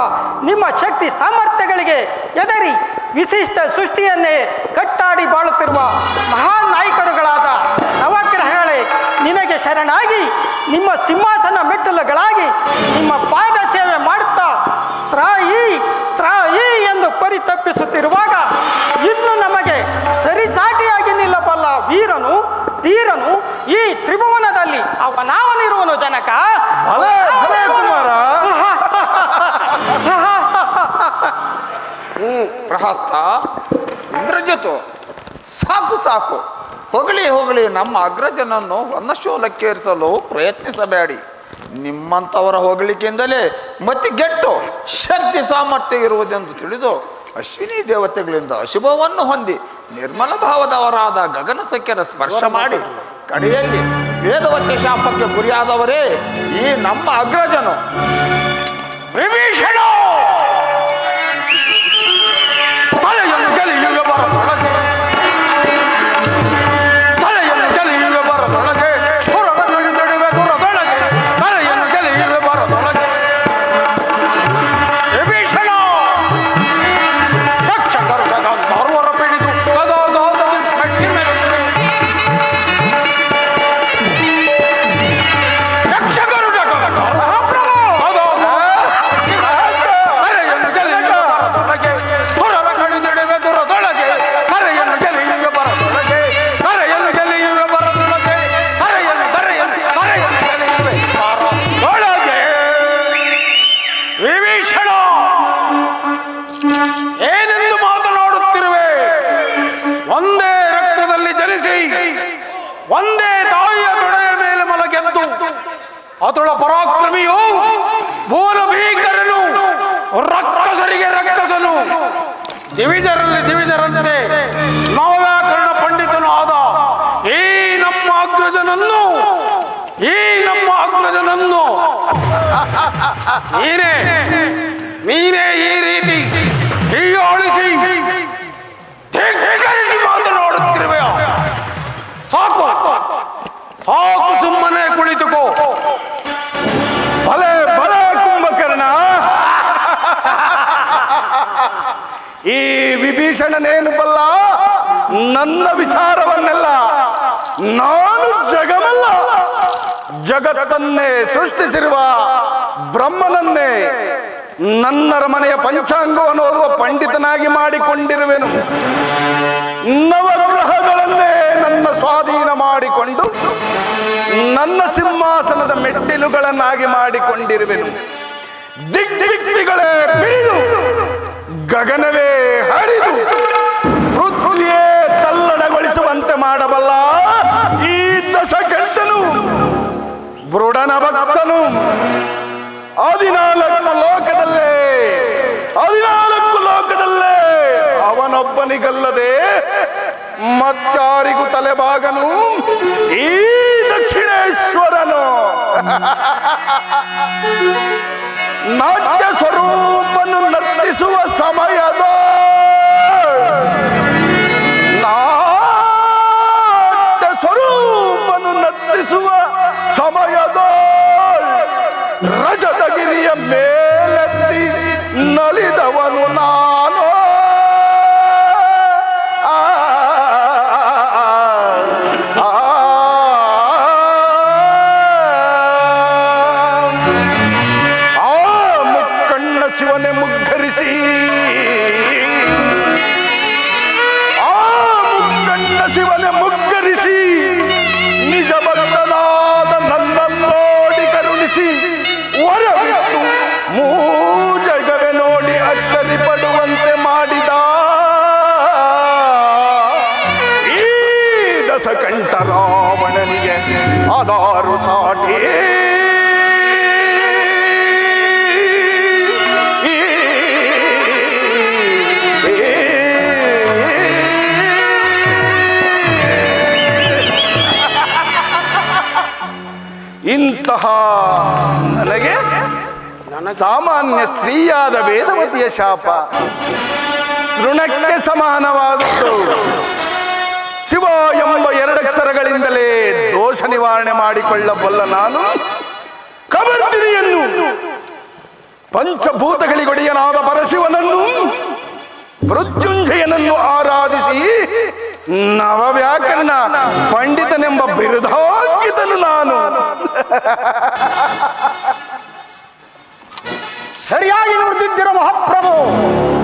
ನಿಮ್ಮ ಶಕ್ತಿ ಸಾಮರ್ಥ್ಯಗಳಿಗೆ ಎದರಿ ವಿಶಿಷ್ಟ ಸೃಷ್ಟಿಯನ್ನೇ ಕಟ್ಟಾಡಿ ಬಾಳುತ್ತಿರುವ ಮಹಾನ್ ನಾಯಕರುಗಳಾದ ನವಗ್ರಹಗಳೇ, ನಿನಗೆ ಶರಣಾಗಿ ನಿಮ್ಮ ಸಿಂಹಾಸನ ಮೆಟ್ಟಲುಗಳಾಗಿ ನಿಮ್ಮ ಪಾದ ಸೇವೆ ಮಾಡುತ್ತಾ ತ್ರಾಯಿ ತ್ರಾಯಿ ಎಂದು ಪರಿತಪ್ಪಿಸುತ್ತಿರುವಾಗ ಇನ್ನು ನಮಗೆ ಸರಿಸಾಟಿಯಾಗಿ ನಿಲ್ಲಬಲ್ಲ ವೀರನು ಧೀರನು ಈ ತ್ರಿಭುವನದಲ್ಲಿ ಅವನಾವನಿರುವನು ಜನಕ. ಬಲೆ ಬಲೆ ಕುಮಾರ ಪ್ರಹಸ್ತ, ಇಂದ್ರಜಿತು, ಸಾಕು ಸಾಕು. ಹೊಗಳಿ ಹೊಗಳಿ ನಮ್ಮ ಅಗ್ರಜನನ್ನು ವನ್ನಶೋಲಕ್ಕೇರಿಸಲು ಪ್ರಯತ್ನಿಸಬೇಡಿ. ನಿಮ್ಮಂಥವರ ಹೊಗಳಿಕೆಯಿಂದಲೇ ಮತಿ ಗೆಟ್ಟು ಶಕ್ತಿ ಸಾಮರ್ಥ್ಯ ಇರುವುದೆಂದು ತಿಳಿದು ಅಶ್ವಿನಿ ದೇವತೆಗಳಿಂದ ಅಶುಭವನ್ನು ಹೊಂದಿ ನಿರ್ಮಲ ಭಾವದವರಾದ ಗಗನ ಸಖ್ಯರ ಸ್ಪರ್ಶ ಮಾಡಿ ಕಡೆಯಲ್ಲಿ ವೇದವತಿ ಶಾಪಕ್ಕೆ ಗುರಿಯಾದವರೇ ಈ ನಮ್ಮ ಅಗ್ರಜನು. ವಿಭೀಷಣ ತಲೆಯನ್ನು ಗೆಲಿಯುವ ಬರದೊಳಗೆ ತಲೆಯನ್ನು ಗೆಲಿಯುವ ಬರದೊಳಗೆ ಸುರದ ನುಡಿದುಡುವೆ ದುರದೊಳಗೆ ತಲೆಯನ್ನು ಗೆಲಿಯುವ ಬರದೊಳಗೆ ವಿಭೀಷಣ ಯಕ್ಷ ಗರುಡ ಗಂಧರ್ವರ ಪಿಡಿದು ಗದಾದಾದಲ್ಲಿ ಕಟ್ಟಿ ಮೆರೆಯುವೆ. ಯಕ್ಷ ಗರುಡ ಗಂಧರ್ವರ ಕರೆಯನ್ನು ಗೆಲಿಯುವ ಬರದೊಳಗೆ ಸುರರ ಕಡಿದಿಡುವೆ ದುರದೊಳಗೆ ಕರೆಯನ್ನು ಗೆಲಿಯುವ ಬರದೊಳಗೆ ಕರೆಯನ್ನು ಗೆಲಿಯುವ ಬರದೊಳಗೆ ಕರೆಯನ್ನು ಕರೆಯನ್ನು ಕರೆಯನ್ನು ಗೆಲಿಯುವೆ ಬರದೊಳಗೆ. ವಿಭೀಷಣ ಏನೆಂದು ಮಾತನಾಡುತ್ತಿರುವೆ? ಒಂದೇ ರಕ್ತದಲ್ಲಿ ಜನಿಸಿ ಒಂದೇ ತಾಯಿಯ ತೊಡೆಯ ಮೇಲೆ ಮಲಗೆದ್ದು ಅದರ ಪರಾಕ್ರಮಿಯು ಭುವನ ಭೀಕರನು ರಕ್ಕಸರಿಗೆ ರಕ್ಕಸನು ದಿವಿಜರಲ್ಲಿ ದಿವಿಜರಂತೆ ನವವ್ಯಾಕರಣ ಪಂಡಿತನು ಆದ ಈ ನಮ್ಮ ಅಗ್ರಜನನ್ನು ನೀನೇ ಈ ರೀತಿ ಹೀಯಾಳಿಸಿ ಧಿಕ್ಕರಿಸಿ ಮಾತನಾಡುತ್ತಿರುವೆಯೋ? ಸಾಕು ಸಾಕು, ಸುಮ್ಮನೆ ಕುಳಿತುಕೋ. ಬಲೆ ಬಲೆ ಕುಂಭಕರ್ಣ ಈ ವಿಭೀಷಣನೇನು ಬಲ್ಲ ನನ್ನ ವಿಚಾರವನ್ನೆಲ್ಲ. ನಾನು ಜಗಮಲ್ಲ, ಜಗತ್ತನ್ನೇ ಸೃಷ್ಟಿಸಿರುವ ಬ್ರಹ್ಮನನ್ನೇ ನನ್ನರ ಮನೆಯ ಪಂಚಾಂಗವನ್ನು ಓದುವ ಪಂಡಿತನಾಗಿ ಮಾಡಿಕೊಂಡಿರುವೆನು. ನವಗ್ರಹಗಳನ್ನೇ ನನ್ನ ಸ್ವಾಧೀನ ಮಾಡಿಕೊಂಡು ನನ್ನ ಸಿಂಹಾಸನದ ಮೆಟ್ಟಿಲುಗಳನ್ನಾಗಿ ಮಾಡಿಕೊಂಡಿರುವೆನು. ದಿಗ್ದಿಗ್ಗಳೇ ಬಿರಿದು ಗಗನವೇ ಹರಿದು ಪೃಥ್ವಿಯೇ ತಲ್ಲಣಗೊಳಿಸುವಂತೆ ಮಾಡಬಲ್ಲ ಈ ದಶಕಂಠನು ಬೃಢನ ಭಕ್ತನು. 14 ಲೋಕದಲ್ಲೇ ಅವನೊಬ್ಬನಿಗಲ್ಲದೆ ಮತ್ತಾರಿಗೂ ತಲೆಬಾಗನು ಈ ದಕ್ಷಿಣೇಶ್ವರನು. ನಾಟ್ಯ ಸ್ವರೂಪನು ನರ್ತಿಸುವ ಸಮಯದ ನಾಟ್ಯ ಸ್ವರೂಪನು ನರ್ತಿಸುವ ಸಮಯದ ರಜತಗಿರಿಯ ಮೇಲೆತ್ತಿ ನಲಿದವನು ನಾನು. ಶಿವನೇ ಮುಗ್ಗರಿಸಿ ಮುಗ್ಗಣ್ಣ ಶಿವನೇ ಮುಗ್ಗರಿಸಿ ನಿಜ ಭಕ್ತನಾದ ನನ್ನನ್ನೋಡಿ ಕರುಣಿಸಿ ವರವಿತ್ತು ಮೂಜಗವೇ ನೋಡಿ ಅಚ್ಚರಿ ಪಡುವಂತೆ ಮಾಡಿದ ಈ ದಸಕಂಠ ರಾವಣನಿಗೆ ಆಧಾರು ಸಾಟಿ. ಇಂತಹ ನನಗೆ ಸಾಮಾನ್ಯ ಸ್ತ್ರೀಯಾದ ವೇದವತಿಯ ಶಾಪ ತೃಣಕ್ಕೆ ಸಮಾನವಾದದ್ದು. ಶಿವ ಎಂಬ ಎರಡಕ್ಷರಗಳಿಂದಲೇ ದೋಷ ನಿವಾರಣೆ ಮಾಡಿಕೊಳ್ಳಬಲ್ಲ ನಾನು ಕಬರ್ದಿನಿಯನ್ನು, ಪಂಚಭೂತಗಳಿಗೊಡೆಯನಾದ ಪರಶಿವನನ್ನು, ಮೃತ್ಯುಂಜಯನನ್ನು ಆರಾಧಿಸಿ ನವವ್ಯಾಕರಣ ಪಂಡಿತನೆಂಬ ಬಿರುದಾಂಕಿತನು ನಾನು. ಸರಿಯಾಗಿ ನುಡಿದಿದ್ದಿರ ಮಹಾಪ್ರಭು.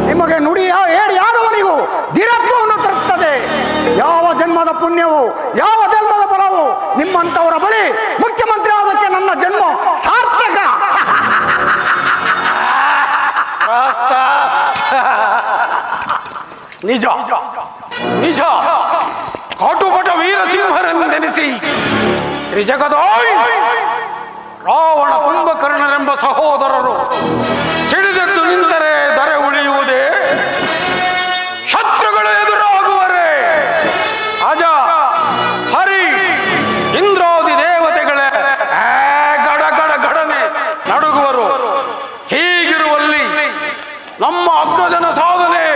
ನಿಮಗೆ ನುಡಿಯ ಹೇಳಿಯಾದವನಿಗೂ ಧೀರತ್ವವನ್ನು ತರುತ್ತದೆ. ಯಾವ ಜನ್ಮದ ಪುಣ್ಯವು, ಯಾವ ಜನ್ಮದ ಫಲವು ನಿಮ್ಮಂಥವರ ಬಳಿ ಮುಖ್ಯಮಂತ್ರಿ ಆದಕ್ಕೆ ನನ್ನ ಜನ್ಮ ಸಾರ್ಥಕ. ನಿಜ ನಿಜ ಕಾಟುಪಟ ವೀರಸಿಂಹರನ್ನು ನೆನೆಸಿ ತ್ರಿಜಗದಾಯ್ ರಾವಣ ಕುಂಭಕರ್ಣರೆಂಬ ಸಹೋದರರು ಸಿಡಿದೆದ್ದು ನಿಂತರೆ ದರೆ ಉಳಿಯುವುದೇ, ಶತ್ರುಗಳು ಎದುರಾಗುವರೇ. ಅಜ ಹರಿ ಇಂದ್ರಾದಿ ದೇವತೆಗಳೇ ಗಡ ಗಡ ಗಡನೆ ನಡುಗುವರು. ಹೀಗಿರುವಲ್ಲಿ ನಮ್ಮ ಅಗ್ರಜನ ಸಾಧನೆ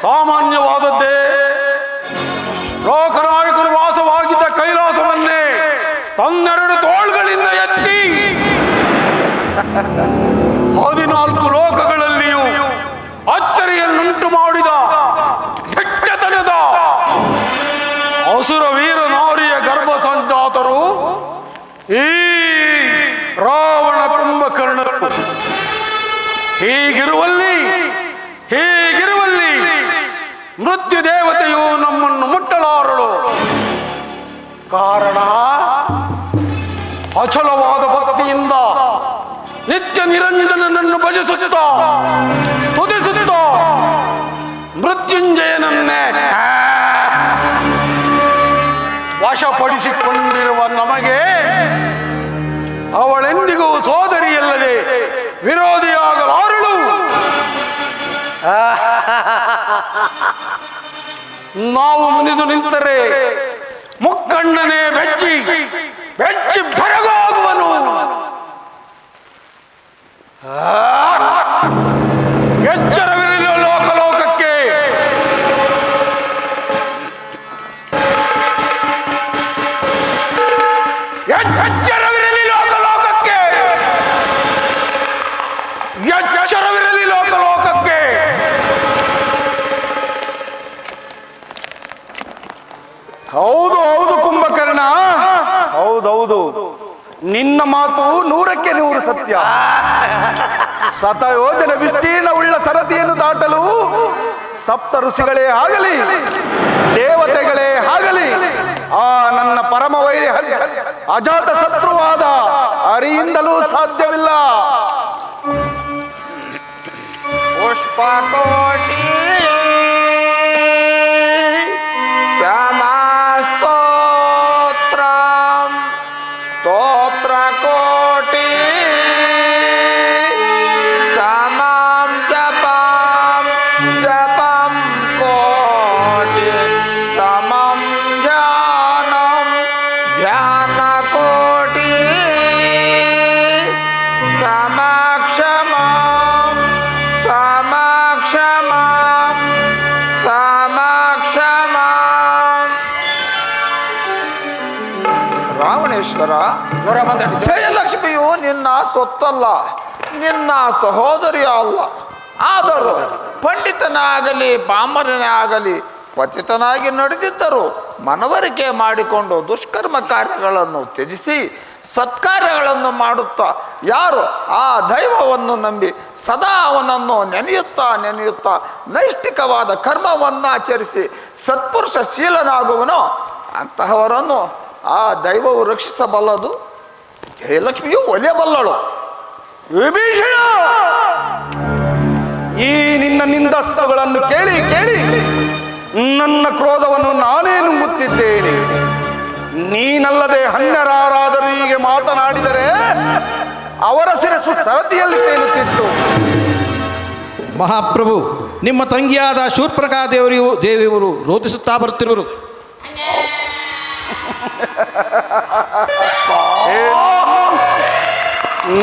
ಸಾಮಾನ್ಯವಾದದ್ದೇ. ಲೋಕನಾಯಕರು ವಾಸವಾಗಿದ್ದ ಕೈಲಾಸವನ್ನೇ ತನ್ನೆರಡು ತೋಳ್ಗಳಿಂದ ಎತ್ತಿ 14 ಲೋಕಗಳಲ್ಲಿಯೂ ಅಚ್ಚರಿಯನ್ನುಂಟು ಮಾಡಿದ ಕೆಟ್ಟತನದ ಅಸುರ ವೀರ ನಾರಿಯ ಗರ್ಭ ಸಂಜಾತರು ಈ ರಾವಣ ಕುಂಭಕರ್ಣರು. ಹೀಗಿರುವಲ್ಲಿ ಮೃತ್ಯು ದೇವತೆಯು ನಮ್ಮನ್ನು ಮುಟ್ಟಲಾರಳು. ಕಾರಣ ಅಚಲವಾದ ಭಕ್ತಿಯಿಂದ ನಿತ್ಯ ನಿರಂಜನನನ್ನು ಭಜಿಸುತ್ತಾ ಸ್ತುತಿಸುತ್ತಾ ಮೃತ್ಯುಂಜಯನನ್ನೇ ವಶಪಡಿಸಿಕೊಂಡಿರುವ ನಮಗೆ ಅವಳೆಂದಿಗೂ ಸೋದರಿಯಲ್ಲದೆ ವಿರೋಧಿಯಾಗಲಾರಳು. ನಾವು ಮುನಿದು ನಿಂತರೆ ಮುಕ್ಕಣ್ಣನೇ ಬೆಚ್ಚಿ ಬೆರಗಾಗುವನು. ಎಚ್ಚರವಿರಲಿ ಲೋಕಲೋಕಕ್ಕೆ. ಎಚ್ಚರವಿರಲಿ ಲೋಕಲೋಕಕ್ಕೆ. ಎಚ್ಚರವಿರಲಿ ಲೋಕಲೋಕಕ್ಕೆ. ಹೌದು ಹೌದು ಕುಂಭಕರ್ಣ, ಹೌದೌದು, ನಿನ್ನ ಮಾತು 100ಕ್ಕೆ 100 ಸತ್ಯ. ಶತಯೋಜನ ವಿಸ್ತೀರ್ಣವುಳ್ಳ ಸರತಿಯನ್ನು ದಾಟಲು ಸಪ್ತ ಋಷಿಗಳೇ ಆಗಲಿ, ದೇವತೆಗಳೇ ಆಗಲಿ, ಆ ನನ್ನ ಪರಮ ವೈರಿ ಅಜಾತ ಶತ್ರುವಾದ ಹರಿಯಿಂದಲೂ ಸಾಧ್ಯವಿಲ್ಲ. ಪುಷ್ಪಕೋಟಿ ಸಮಸ್ತೋತ್ರಂ ಸ್ತೋತ್ರಕೋಟಿ ಸಮಂ ಜಪಂ ಜಪಂ ಕೋಟಿ ಸಮಂ ಧ್ಯಾನಂ ಧ್ಯಾನ ಕೋಟಿ ಸಮಕ್ಷಮ ಜಯಲಕ್ಷ್ಮಿಯು ನಿನ್ನ ಸೊತ್ತಲ್ಲ, ನಿನ್ನ ಸಹೋದರಿಯ ಅಲ್ಲ. ಆದರೂ ಪಂಡಿತನಾಗಲಿ ಪಾಮರನೇ ಆಗಲಿ ಪತಿತನಾಗಿ ನಡೆದಿದ್ದರು ಮನವರಿಕೆ ಮಾಡಿಕೊಂಡು ದುಷ್ಕರ್ಮ ಕಾರ್ಯಗಳನ್ನು ತ್ಯಜಿಸಿ ಸತ್ಕಾರ್ಯಗಳನ್ನು ಮಾಡುತ್ತಾ ಯಾರು ಆ ದೈವವನ್ನು ನಂಬಿ ಸದಾ ಅವನನ್ನು ನೆನೆಯುತ್ತಾ ನೈಷ್ಠಿಕವಾದ ಕರ್ಮವನ್ನು ಆಚರಿಸಿ ಸತ್ಪುರುಷ ಶೀಲನಾಗುವನೋ ಅಂತಹವರನ್ನು ಆ ದೈವವು ರಕ್ಷಿಸಬಲ್ಲದು. ಜಯಲಕ್ಷ್ಮಿಯು ಒಲೆಯಬಲ್ಲಳು. ವಿಭೀಷಣ, ಈ ನಿನ್ನ ನಿಂದಸ್ತಗಳನ್ನು ಕೇಳಿ ಕೇಳಿ ನನ್ನ ಕ್ರೋಧವನ್ನು ನಾನೇ ನುಂಗುತ್ತಿದ್ದೇನೆ. ನೀನಲ್ಲದೆ ಅನ್ಯರಾರಾದರೂ ಹೀಗೆ ಮಾತನಾಡಿದರೆ ಅವರ ಶಿರಸ್ಸು ಸರತಿಯಲ್ಲಿ ತೇಲುತ್ತಿತ್ತು. ಮಹಾಪ್ರಭು, ನಿಮ್ಮ ತಂಗಿಯಾದ ಶೂರ್ಪನಖಾ ದೇವಿಯವರು ರೋಧಿಸುತ್ತಾ ಬರುತ್ತಿರುವರು.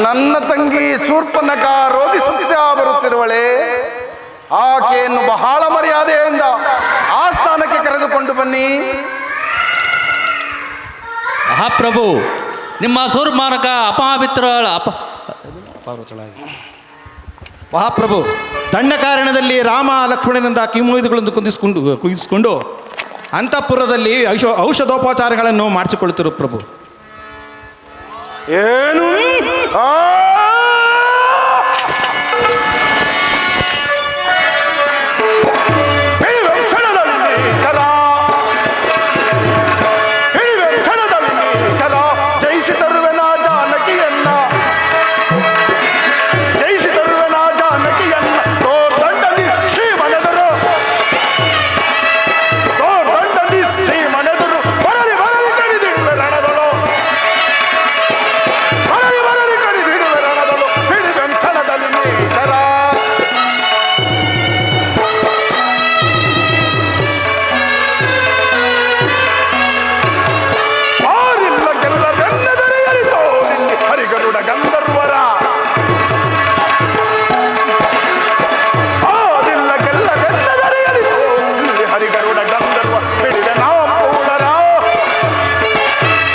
ನನ್ನ ತಂಗಿ ಶೂರ್ಪನಖಾ ರೋಧಿಸುತ್ತಾ ಬರುತ್ತಿರುವಳೆ. ಆಕೆಯನ್ನು ಬಹಳ ಮರ್ಯಾದೆಯಿಂದ ಆ ಸ್ಥಾನಕ್ಕೆ ಕರೆದುಕೊಂಡು ಬನ್ನಿ. ಮಹಾಪ್ರಭು, ನಿಮ್ಮ ಶೂರ್ಪನಖ ಅಪವಿತ್ರ ಮಹಾಪ್ರಭು, ದಂಡ ಕಾರಣದಲ್ಲಿ ರಾಮ ಲಕ್ಷ್ಮಣನಿಂದ ಕಿಮುಯಿದುಗಳನ್ನು ಕುದಿಸಿಕೊಂಡು ಅಂತಃಪುರದಲ್ಲಿ ಔಷಧೋಪಚಾರಗಳನ್ನು ಮಾಡಿಸಿಕೊಳ್ಳುತ್ತಿರು ಪ್ರಭು. ಏನು ಜಯಿಸಿ ತರುವೆನಾ ಜಾನಕಿಯನ್ನ, ಜಯಿಸಿ ತರುವೆನಾ ಜಾನಕಿಯನ್ನ. ದಂಡಲಿ ಶ್ರೀ ಮನೆದರು, ದಂಡಲಿ ಶ್ರೀ ಮನೆದರು ಬರಲಿ ಬರಲಿ ಕಡಿದಿಡುವೆ ರಣದಳು, ಬರಲಿ ಬರಲಿ ಕಡಿದಿಡುವೆ ರಣದಳು. ಹಿಡಿದಂಚನದಲ್ಲಿ ನೀಚರ ಆರಿಲ್ಲ ಗೆಲ್ಲರೆನ್ನದರೆ ಅರಿತೋ ನಿಲ್ಲಿ ಹರಿಗರುಡ ಗಂಧರ್ವರ. ಆರಿಲ್ಲ ಗೆಲ್ಲರೆನ್ನದರೆ ಅರಿತೋ ನಿಲ್ಲಿ ಹರಿಗರುಡ ಗಂಧರ್ವ. ಬಿಡಿವೆ ನಾವು ಪೂಳರ,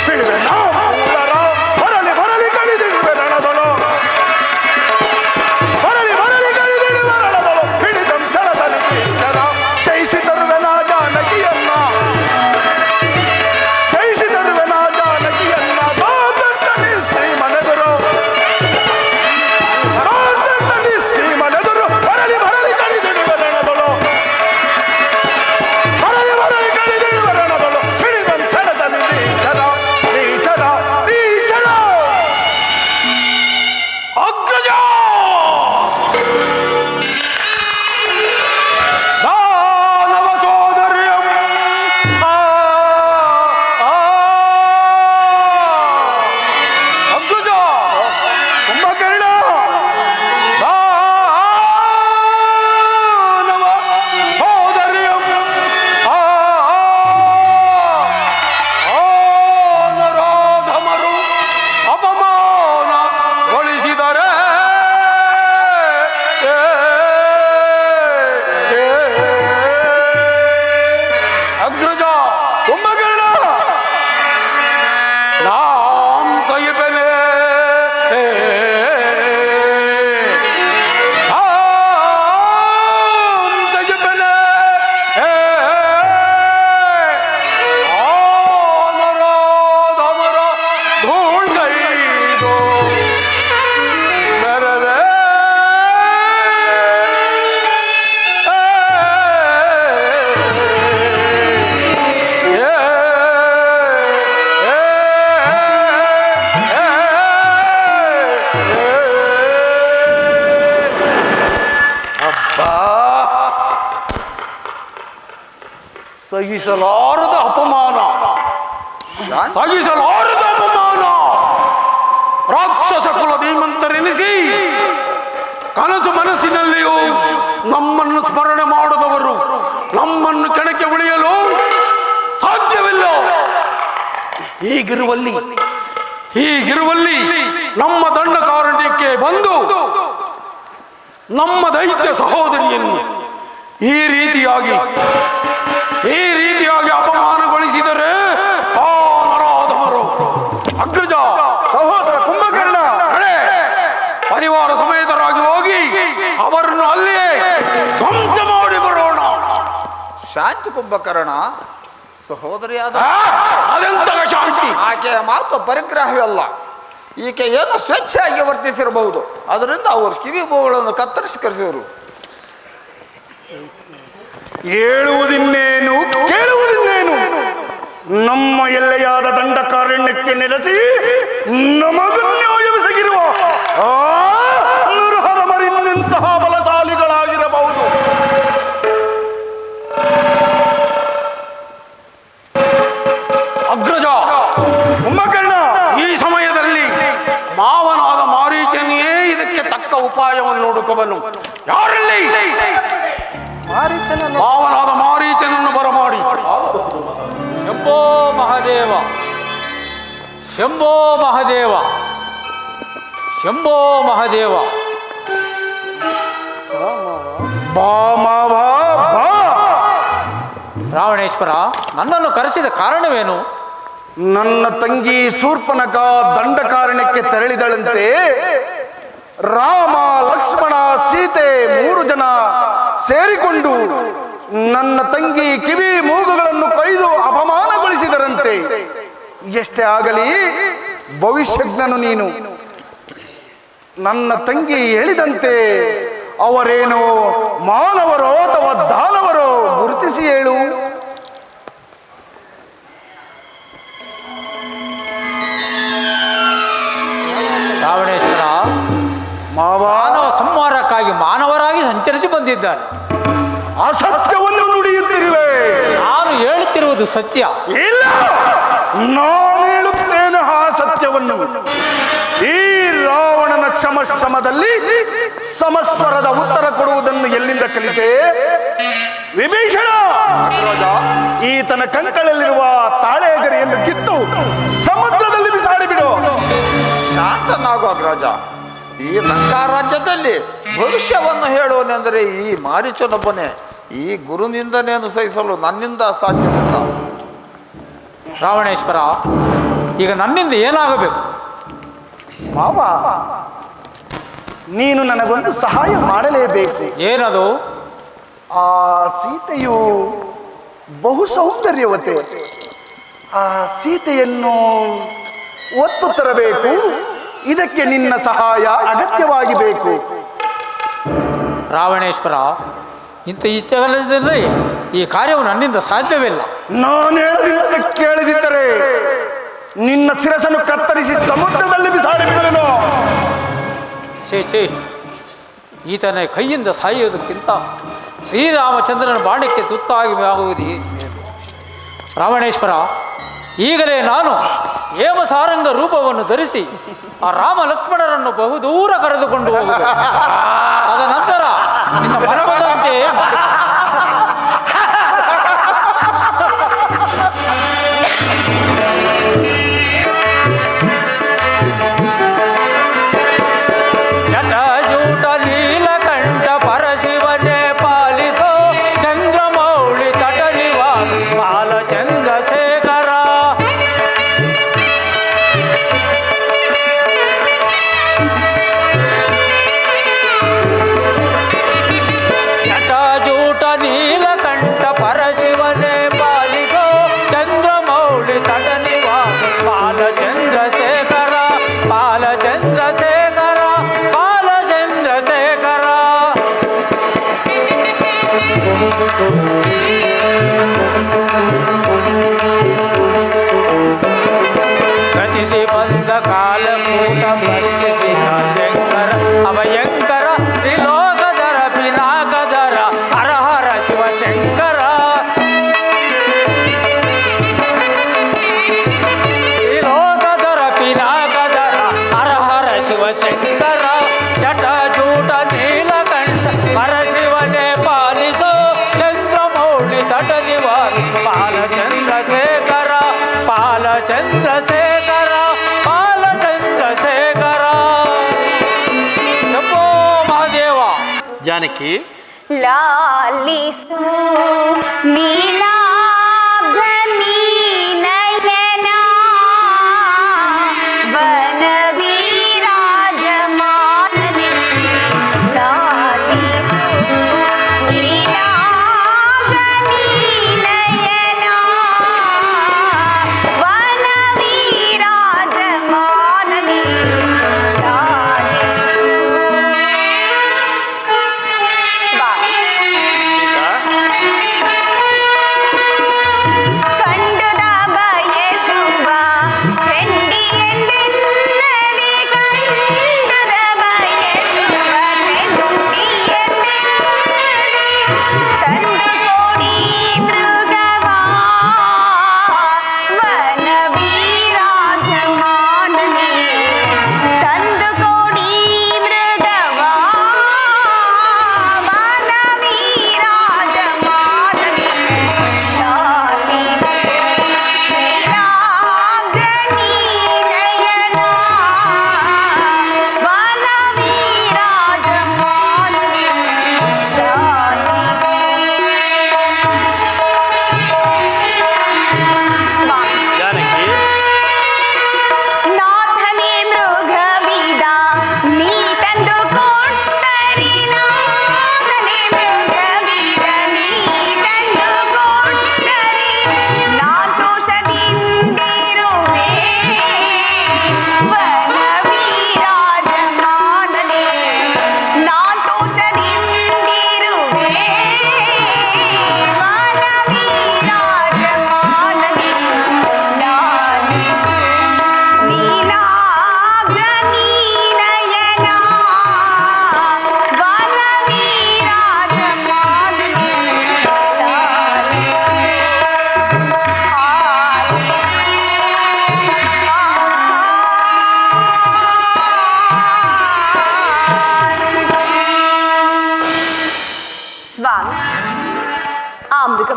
ಬಿಡಿವೆ ನಾವು ಪೂಳರ. ಬರಲಿ ಬರಲಿ ಕಡಿದಿಡುವೆ ರಣದಳು, ಬರಲಿ ಬರಲಿ ಕಡಿದಿಡುವೆ ರಣದಳು. ಹಿಡಿದಂಚಳದಲ್ಲಿ ನೀಚರ ಜಯಿಸಿ ತರುವೆನಾ ಜಾನಕಿಯನ್ನ, ಜಯಿಸಿ ತರುವೆನಾ ಜಾನಕಿಯನ್ನ. ದಂಡಲಿ ಶ್ರೀ ಮನೆದರು, ದಂಡಲಿ ಶ್ರೀ ಮನೆದರು ಬರಲಿ ಬರಲಿ ಕಡಿದಿಡುವೆ ರಣದಳು, ಬರಲಿ ಬರಲಿ ಕಡಿದಿಡುವೆ ರಣದಳು. ಹಿಡಿದಂಚಳದಲ್ಲಿ ನೀಚರ ನೀಚರ ನೀಚರ. ಅಗ್ರಜ ದಾನವ ಸೋದರ್ಯಂ ಅಗ್ರಜ ಕುಂಭಕರ್ಣ, ದಾನವ ಸೋದರ್ಯಂ ನರಾಧಮರು ಅಪಮಾನಗೊಳಿಸಿದರೆ ಅಗ್ರಜ ಕುಂಭಕರ್ಣ, ನಾಂ ಸಹಿಪೆನೆ ಸಹಿಪೆನೆ ನರಾಧಮರ ಧೂಳ್ಗೈದು ನೆರವೇ ಸಹಿಸಲಾರದ ಅಪಮಾನ, ಸಹಿಸಲಾರದ ಅಪಮಾನ. ರಾಕ್ಷಸ ಕುಲ ಧೀಮಂತರೆನಿಸಿ ಕನಸು ಮನಸ್ಸಿನಲ್ಲಿಯೂ ನಮ್ಮನ್ನು ಸ್ಮರಣೆ ಮಾಡದವರು ನಮ್ಮನ್ನು ಕೆಣಕ್ಕೆ ಉಳಿಯಲು ಸಾಧ್ಯವಿಲ್ಲ. ಹೀಗಿರುವಲ್ಲಿ ನಮ್ಮ ದಂಡಕಾರಣ್ಯಕ್ಕೆ ಬಂದು ನಮ್ಮ ದೈತ್ಯ ಸಹೋದರಿಯನ್ನು ಈ ರೀತಿಯಾಗಿ ಅಪಮಾನಗೊಳಿಸಿದರೆ ಆ ನರಾಧಮರು. ಅಗ್ರಜ, ಸಹೋದರ ಪರಿವಾರ ಸಮೇತರಾಗಿ ಹೋಗಿ ಅವರನ್ನು ಅಲ್ಲಿಯೇ ಧ್ವಂಸ ಮಾಡಿ ಬರೋಣ. ಶಾಂತಿ ಕುಂಭಕರ್ಣ ಸಹೋದರಿಯಾದ ಅದೆಂತಹ ಶಾಂತಿ? ಆಕೆಯ ಮಾತು ಪರಿಗ್ರಹವಲ್ಲ. ಈಕೆ ಏನು ಸ್ವೇಚ್ಛೆಯಾಗಿ ವರ್ತಿಸಿರಬಹುದು. ಅದರಿಂದ ಅವರು ಕಿವಿ ಮೂಗುಗಳನ್ನು ಕತ್ತರಿಸಿ ಕರೆಸಿದರು. ಹೇಳುವುದಿನ್ನೇನು ಕೇಳುವುದಿನ್ನೇನು? ನಮ್ಮ ಎಲ್ಲೆಯಾದ ದಂಡಕಾರಣ್ಯಕ್ಕೆ ನೆಲೆಸಿ ನಮಗನ್ಯಾಯವೆಸಗಿರುವ ಆ ನರಹದ ಮರಿನ್ನಂತಹ ಬಲಶಾಲಿಗಳಾಗಿರಬಹುದು. ಅಗ್ರಜ ಕುಂಭಕರ್ಣ, ಈ ಸಮಯದಲ್ಲಿ ಮಾವನಾದ ಮಾರೀಚನಿಯೇ ಇದಕ್ಕೆ ತಕ್ಕ ಉಪಾಯವನ್ನು ಹುಡುಕಬನು. ಯಾರಲ್ಲಿ? ಮಾವನಾದ ಮಾರೀಚನನ್ನು ಬರಮಾಡಿ. ಶಂಭೋ ಮಹಾದೇವ, ಶಂಭೋ ಮಹಾದೇವ, ಶಂಭೋ ಮಹಾದೇವ. ಬಾ ಮಾವ ಬಾ. ರಾವಣೇಶ್ವರ, ನನ್ನನ್ನು ಕರೆಸಿದ ಕಾರಣವೇನು? ನನ್ನ ತಂಗಿ ಶೂರ್ಪನಖ ದಂಡಕಾರಣ್ಯಕ್ಕೆ ತೆರಳಿದಳಂತೆ. ರಾಮ, ಲಕ್ಷ್ಮಣ, ಸೀತೆ 3 ಜನ ಸೇರಿಕೊಂಡು ನನ್ನ ತಂಗಿ ಕಿವಿ ಮೂಗುಗಳನ್ನು ಕೊಯ್ದು ಅಪಮಾನಗೊಳಿಸಿದರಂತೆ. ಎಷ್ಟೇ ಆಗಲಿ ಭವಿಷ್ಯಜ್ಞನು ನೀನು. ನನ್ನ ತಂಗಿ ಹೇಳಿದಂತೆ ಅವರೇನೋ ಮಾನವರೋ ಅಥವಾ ದಾನವರೋ ಗುರುತಿಸಿ ಹೇಳು. ರಾವಣೇಶ್ವರ, ಮಾನವ ಸಂಹಾರಕ್ಕಾಗಿ ಮಾನವರಾಗಿ ಸಂಚರಿಸಿ ಬಂದಿದ್ದಾರೆ. ಅಸತ್ಯವನ್ನು ನುಡಿಯುತ್ತಿರುವೆ. ನಾನು ಹೇಳುತ್ತಿರುವುದು ಸತ್ಯ. ಇಲ್ಲ, ನಾನು ಹೇಳುತ್ತೇನೆ ಆ ಸತ್ಯವನ್ನು. ಈ ರಾವಣನ ಕ್ಷಮಶ್ರಮದಲ್ಲಿ ಸಮಸ್ವರದ ಉತ್ತರ ಕೊಡುವುದನ್ನು ಎಲ್ಲಿಂದ ಕಲಿತೆ? ವಿಭೀಷಣ, ಈತನ ಕಂಕಳಲ್ಲಿರುವ ತಾಳೆಗರಿಯನ್ನು ಕಿತ್ತು ಸಮುದ್ರದಲ್ಲಿ ಬಿಸಾಡಿಬಿಡು. ಶಾಂತನಾಗು ಅಗ್ರಜ. ಈ ಲಂಕಾ ರಾಜ್ಯದಲ್ಲಿ ಭವಿಷ್ಯವನ್ನು ಹೇಳುವನೆಂದರೆ ಈ ಮಾರೀಚನೊಬ್ಬನೇ. ಈ ಗುರುನಿಂದನೆಯನ್ನು ಸಹಿಸಲು ನನ್ನಿಂದ ಸಾಧ್ಯವಿಲ್ಲ. ರಾವಣೇಶ್ವರ, ಈಗ ನನ್ನಿಂದ ಏನಾಗಬೇಕು? ಮಾವ, ನೀನು ನನಗೊಂದು ಸಹಾಯ ಮಾಡಲೇಬೇಕು. ಏನದು? ಆ ಸೀತೆಯು ಬಹು ಸೌಂದರ್ಯವತೆ. ಆ ಸೀತೆಯನ್ನು ಒತ್ತು ತರಬೇಕು. ಇದಕ್ಕೆ ನಿನ್ನ ಸಹಾಯ ಅಗತ್ಯವಾಗಿ ಬೇಕು. ರಾವಣೇಶ್ವರ, ಇಂಥ ಇತ್ಯಾಗಲದಲ್ಲಿ ಈ ಕಾರ್ಯವು ನನ್ನಿಂದ ಸಾಧ್ಯವಿಲ್ಲ. ನಾನು ಹೇಳದಿದ್ದ ಕೇಳದಿದ್ದರೆ ನಿನ್ನ ಶಿರಸನ್ನು ಕತ್ತರಿಸಿ ಸಮುದ್ರದಲ್ಲಿ ಬಿಸಾಡಿಬಿಡಲು. ಛೇ, ಈತನ ಕೈಯಿಂದ ಸಾಯುವುದಕ್ಕಿಂತ ಶ್ರೀರಾಮಚಂದ್ರನ ಬಾಣಕ್ಕೆ ತುತ್ತಾಗಿ ಆಗುವುದು ಮೇಲು. ರಾವಣೇಶ್ವರ, ಈಗಲೇ ನಾನು ಹೇಮಸಾರಂಗ ರೂಪವನ್ನು ಧರಿಸಿ ಆ ರಾಮ ಲಕ್ಷ್ಮಣರನ್ನು ಬಹುದೂರ ಕರೆದುಕೊಂಡು ಹೋಗಬೇಕು. ತದನಂತರ ನಿನ್ನ ಮನಬಂದಂತೆ ಮಾಡಿ. ಜಟಾಜೂಟ ನೀಲಕಂಠ ಪರಶಿವನೇ ಪಾಲಿಸೋ ಚಂದ್ರಮೌಳಿ ತಟನಿವಾಸ ಬಾಲಚಂದ್ರಶೇಖರ. ಜಟಾಜೂಟ ನೀಲಕಂಠ ಪರಶಿವನೇ ಪಾಲಿಸೋ ಚಂದ್ರಮೌಳಿ ತಟನಿವಾಸ ಬಾಲಚಂದ್ರಶೇಖರ, ಬಾಲಚಂದ್ರಶೇಖರ, ಬಾಲಚಂದ್ರಶೇಖರ. ಗತಿಸಿ ಬಂದ ಕಾಲಕೂಟ ಭಕ್ಷಿಸಿದ ಶಂಕರ ಅಭಯಂಕರ ತ್ರಿಲೋಕಧರ ಪಿನಾಕಧರ ಹರ ಹರ ಶಿವಶಂಕರ. ತ್ರಿಲೋಕಧರ ಪಿನಾಕಧರ ಹರ ಹರ ಶಿವಶಂಕರ. ಜಟಾಜೂಟ ನೀಲಕಂಠ ಪರಶಿವನೇ ಪಾಲಿಸೋ ಚಂದ್ರಮೌಳಿ ತಟನಿವಾಸ ಬಾಲಚಂದ್ರಶೇಖರ, ಬಾಲಚಂದ್ರಶೇಖರ, ಬಾಲಚಂದ್ರಶೇಖರ. ಶಂಭೋ ಮಹಾದೇವ. ಜಾನಕಿ, ಲಾಲಿಸು ನೀಲಾಬ್ಧ ನೀನಯನ ವನವೀರಾಜಮಾನನೆ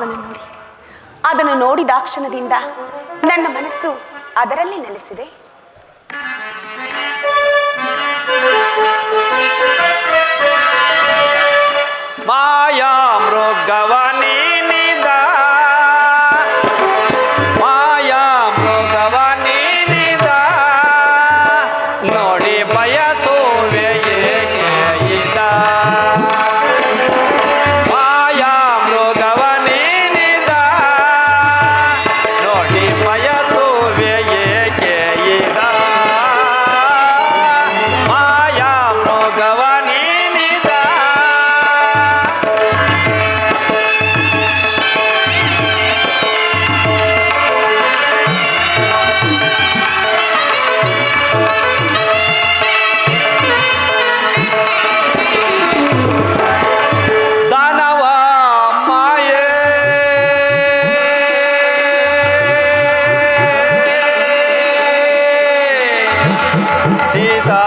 ಮೃಗವನ್ನು ನೋಡಿ ಅದನ್ನು ನೋಡಿದ ಕ್ಷಣದಿಂದ ನನ್ನ ಮನಸ್ಸು ಅದರಲ್ಲಿ ನೆಲೆಸಿದೆ. ಮಾಯಾ ಮೃಗವ ನೀನಿದ, ಮಾಯಾ ಮೃಗವ ನೀನಿದ, ನೋಡಿ ಬಯಸುವೆ ಏಕೆ ಇದ. ಮಾಯಾ ಮೃಗವ ನೀನಿದ, ನೋಡಿ ಬಯಸುವೆ ಏಕೆ ಇದ. ಮಾಯಾ ಮೃಗವ ನೀನಿದ. ದಾನವ ಮಾಯೆ ಸೀತಾ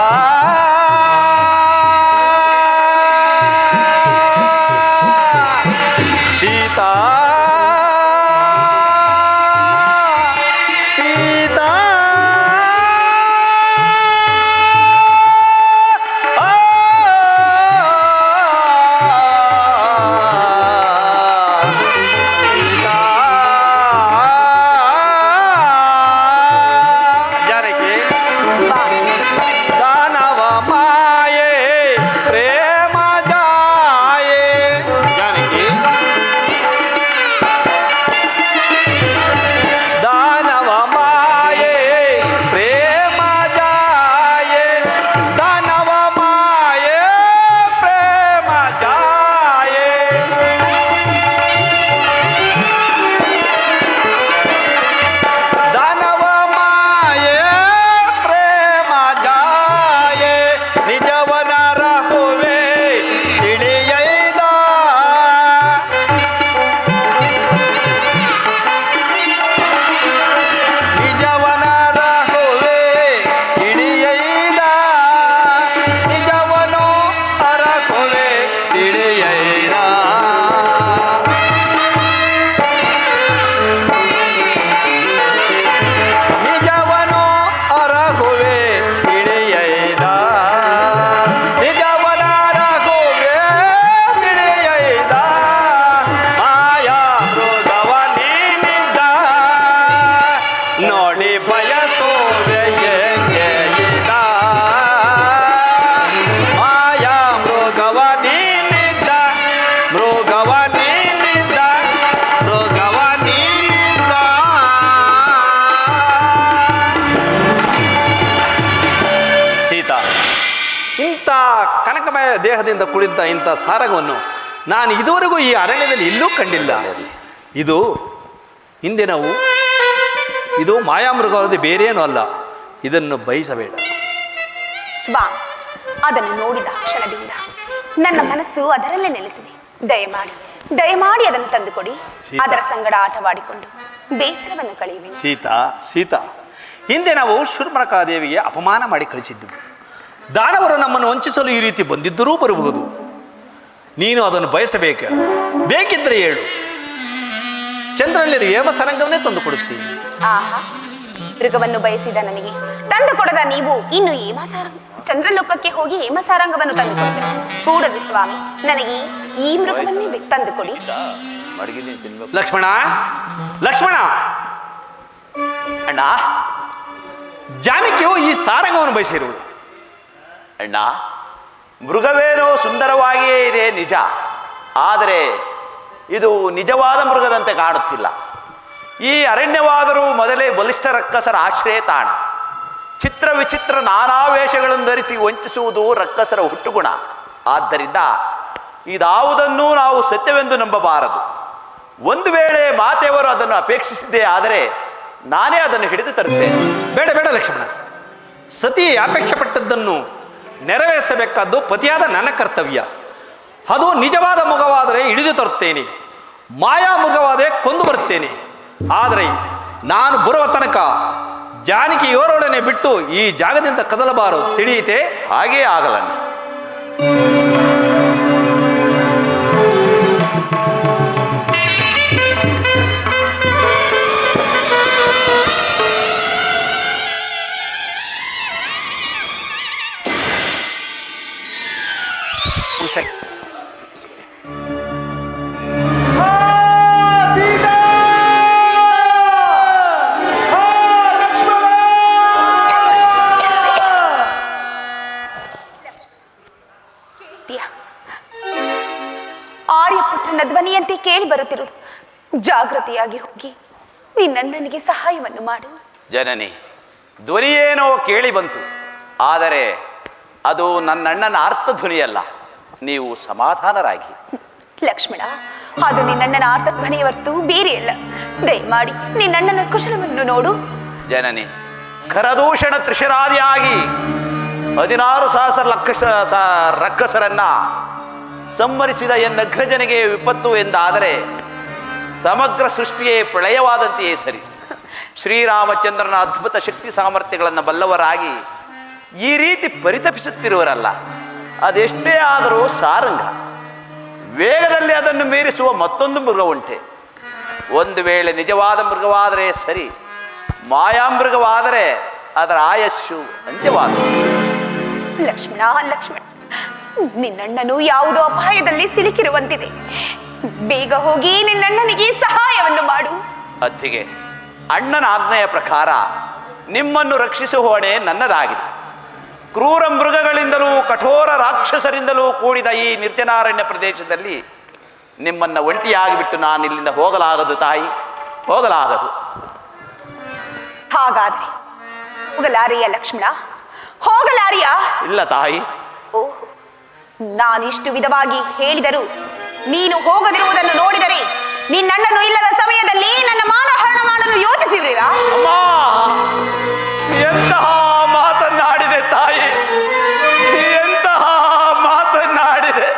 ಸೀತಾ ಸೀತಾ ಜಾನಕಿ ದಾನವ ಮಾಯೆ ಪ್ರೇಮ ಜಾಯೆ. ಜಾನಕಿ ದಾನವ ಮಾಯೆ ಪ್ರೇಮ ಜಾಯೆ, ದಾನವ ಮಾಯೆ ಪ್ರೇಮ ಜಾಯೆ. ದಾನವ ಮಾಯೆ ಪ್ರೇಮ ಜಾಯೆ, ನಿಜವನ ರಹುವೆ ತಿಳಿಯೈದ. ನಿಜವನ ರಹುವೆ ತಿಳಿಯೈದ, ನಿಜವನು ಅರಹುವೆ ತಿಳಿಯೈದ. ನಿಜವನು ಅರಹುವೆ ತಿಳಿಯೈದ, ನಿಜವನ ಅರಹುವೆ ತಿಳಿಯೈದ. ಮಾಯಾ ಮೃಗವ ನೀನಿದ್ದ, ನೋಡಿ ಬಯಸುವೆ ಏಕೆ ಇದ. ಮಾಯಾ ಮೃಗವ ನೀನಿದ್ದ, ಮೃಗವ ನೀನಿದ್ದ, ಮೃಗವ ನೀನಿದ್ದ. ಸೀತಾ, ಇಂಥ ಕನಕಮಯ ದೇಹದಿಂದ ಕುಳಿತ ಇಂಥ ಸಾರಗವನ್ನು ನಾನು ಇದುವರೆಗೂ ಈ ಅರಣ್ಯದಲ್ಲಿ ಎಲ್ಲೂ ಕಂಡಿಲ್ಲ. ಇದು ಹಿಂದಿನವು, ಇದು ಮಾಯಾಮೃಗವಲ್ಲದೆ ಬೇರೇನೂ ಅಲ್ಲ. ಇದನ್ನು ಬಯಸಬೇಡ. ಸ್ವಾಮಿ, ಅದನ್ನು ನೋಡಿದ ಕ್ಷಣದಿಂದ ನನ್ನ ಮನಸ್ಸು ಅದರಲ್ಲೇ ನೆಲೆಸಿದೆ. ದಯಮಾಡಿ ಅದನ್ನು ತಂದುಕೊಡಿ. ಸೀತಾ. ಅದರ ಸಂಗಡ ಆಟವಾಡಿಕೊಂಡು ಬೇಸರವನ್ನು ಕಳೆಯುವೆ. ಸೀತಾ, ಸೀತಾ, ಹಿಂದೆ ನಾವು ಶೂರ್ಪಣಖಾದೇವಿಗೆ ಅಪಮಾನ ಮಾಡಿ ಕಳಿಸಿದ್ದೆವು. ದಾನವರು ನಮ್ಮನ್ನು ವಂಚಿಸಲು ಈ ರೀತಿ ಬಂದಿದ್ದರೂ ಬರಬಹುದು. ನೀನು ಅದನ್ನು ಬಯಸಬೇಕು. ಬೇಕಿದ್ದರೆ ಹೇಳು, ಚಂದ್ರನಲ್ಲಿ ಹೇಮಸರಂಗವನ್ನೇ ತಂದು ಕೊಡುತ್ತೀನಿ. ಆಹಾ, ಮೃಗವನ್ನು ಬಯಸಿದ ನನಗೆ ತಂದು ಕೊಡದ ನೀವು ಇನ್ನು ಚಂದ್ರಲೋಕಕ್ಕೆ ಹೋಗಿ ಹೇಮಸಾರಂಗವನ್ನು ತಂದು ಕೊಡ್ತೇನೆ. ಕೂಡದು ಸ್ವಾಮಿ, ನನಗೆ ಈ ಮೃಗವನ್ನೇ ತಂದುಕೊಡಿ. ಲಕ್ಷ್ಮಣ, ಲಕ್ಷ್ಮಣ, ಅಣ್ಣ, ಜಾನಕಿಯು ಈ ಸಾರಂಗವನ್ನು ಬಯಸಿರುವುದು. ಅಣ್ಣ, ಮೃಗವೇನೋ ಸುಂದರವಾಗಿಯೇ ಇದೆ ನಿಜ, ಆದರೆ ಇದು ನಿಜವಾದ ಮೃಗದಂತೆ ಕಾಣುತ್ತಿಲ್ಲ. ಈ ಅರಣ್ಯವಾದರೂ ಮೊದಲೇ ಬಲಿಷ್ಠ ರಕ್ಕಸರ ಆಶ್ರಯ ತಾಣ. ಚಿತ್ರ ವಿಚಿತ್ರ ನಾನಾ ವೇಷಗಳನ್ನು ಧರಿಸಿ ವಂಚಿಸುವುದು ರಕ್ಕಸರ ಹುಟ್ಟುಗುಣ. ಆದ್ದರಿಂದ ಇದಾವುದನ್ನೂ ನಾವು ಸತ್ಯವೆಂದು ನಂಬಬಾರದು. ಒಂದು ವೇಳೆ ಮಾತೆಯವರು ಅದನ್ನು ಅಪೇಕ್ಷಿಸಿದ್ದೇ ಆದರೆ ನಾನೇ ಅದನ್ನು ಹಿಡಿದು ತರುತ್ತೇನೆ. ಬೇಡ ಬೇಡ ಲಕ್ಷ್ಮಣ, ಸತಿ ಅಪೇಕ್ಷೆ ಪಟ್ಟದ್ದನ್ನು ನೆರವೇರಿಸಬೇಕಾದ್ದು ಪತಿಯಾದ ನನ್ನ ಕರ್ತವ್ಯ. ಅದು ನಿಜವಾದ ಮೃಗವಾದರೆ ಹಿಡಿದು ತರುತ್ತೇನೆ, ಮಾಯಾ ಮೃಗವಾದರೆ ಕೊಂದು ಬರುತ್ತೇನೆ. ಆದರೆ ನಾನು ಬರುವ ತನಕ ಜಾನಕಿ ಇವರೊಡನೆ ಬಿಟ್ಟು ಈ ಜಾಗದಿಂದ ಕದಲಬಾರದು, ತಿಳಿಯಿತೆ? ಹಾಗೇ ಆಗಲ್ಲ. ಕುಶ ಆರ್ಯಪುತ್ರನ ಧ್ವನಿಯಂತೆ ಕೇಳಿ ಬರುತ್ತಿರುವುದು. ಜಾಗೃತಿಯಾಗಿ ಹೋಗಿ ನಿನ್ನಣ್ಣನಿಗೆ ಸಹಾಯವನ್ನು ಮಾಡು. ಜನನಿ, ಧ್ವನಿಯೇನೋ ಕೇಳಿ ಬಂತು, ಆದರೆ ಅದು ನನ್ನಣ್ಣನ ಅರ್ಥ ಧ್ವನಿಯಲ್ಲ. ನೀವು ಸಮಾಧಾನರಾಗಿ. ಲಕ್ಷ್ಮಣ, ಅದು ನಿನ್ನಣ್ಣನ ಆರ್ಥ ಧ್ವನಿಯ ಹೊರತು ಬೇರೆ ಅಲ್ಲ. ದಯಮಾಡಿ ನಿನ್ನಣ್ಣನ ಕುಶಲವನ್ನು ನೋಡು. ಜನನಿ, ಖರದೂಷಣ ತ್ರಿಶರಾದಿಯಾಗಿ 16,000 ರಕ್ಕಸರನ್ನ ಸಂಹರಿಸಿದ ಎನ್ನಗ್ರಜನಿಗೆ ವಿಪತ್ತು ಎಂದಾದರೆ ಸಮಗ್ರ ಸೃಷ್ಟಿಯೇ ಪ್ರಳಯವಾದಂತೆಯೇ ಸರಿ. ಶ್ರೀರಾಮಚಂದ್ರನ ಅದ್ಭುತ ಶಕ್ತಿ ಸಾಮರ್ಥ್ಯಗಳನ್ನು ಬಲ್ಲವರಾಗಿ ಈ ರೀತಿ ಪರಿತಪಿಸುತ್ತಿರುವರಲ್ಲ, ಅದೆಷ್ಟೇ ಆದರೂ ಸಾರಂಗ. ವೇಗದಲ್ಲಿ ಅದನ್ನು ಮೀರಿಸುವ ಮತ್ತೊಂದು ಮೃಗ ಉಂಟೆ. ಒಂದು ವೇಳೆ ನಿಜವಾದ ಮೃಗವಾದರೆ ಸರಿ, ಮಾಯಾಮೃಗವಾದರೆ ಅದರ ಆಯಸ್ಸು ಅಂತ್ಯವಾದ. ಲಕ್ಷ್ಮಣ, ನಿನ್ನಣ್ಣನು ಯಾವುದೋ ಅಪಾಯದಲ್ಲಿ ಸಿಲುಕಿರುವಂತಿದೆ. ಬೇಗ ಹೋಗಿ ನಿನ್ನಣ್ಣನಿಗೆ ಸಹಾಯವನ್ನು ಮಾಡು. ಅತ್ತಿಗೆ, ಅಣ್ಣನ ಆಜ್ಞೆಯ ಪ್ರಕಾರ ನಿಮ್ಮನ್ನು ರಕ್ಷಿಸುವ ಹೊಣೆ ನನ್ನದಾಗಿದೆ. ಕ್ರೂರ ಮೃಗಗಳಿಂದಲೂ ಕಠೋರ ರಾಕ್ಷಸರಿಂದಲೂ ಕೂಡಿದ ಈ ನಿರ್ಜನಾರಣ್ಯ ಪ್ರದೇಶದಲ್ಲಿ ನಿಮ್ಮನ್ನು ಒಂಟಿಯಾಗಿಬಿಟ್ಟು ನಾನು ಇಲ್ಲಿಂದ ಹೋಗಲಾಗದು ತಾಯಿ, ಹೋಗಲಾಗದು. ಹಾಗಾದ್ರೆ ಹೋಗಲಾರಿಯ ಲಕ್ಷ್ಮಣ, ಹೋಗಲಾರಿಯ? ಇಲ್ಲ ತಾಯಿ. ಓಹ್, ನಾನಿಷ್ಟು ವಿಧವಾಗಿ ಹೇಳಿದರೂ ನೀನು ಹೋಗದಿರುವುದನ್ನು ನೋಡಿದರೆ ನಿನ್ನಣ್ಣನು ಇಲ್ಲದ ಸಮಯದಲ್ಲಿ ನನ್ನ ಮಾನಹರಣ ಮಾಡಲು ಯೋಚಿಸಿರುವಿರಾ? ಅಮ್ಮ, ಎಂತಹ ಮಾತನ್ನಾಡಿದೆ ತಾಯಿ, ಎಂತಹ ಮಾತನ್ನಾಡಿದೆ.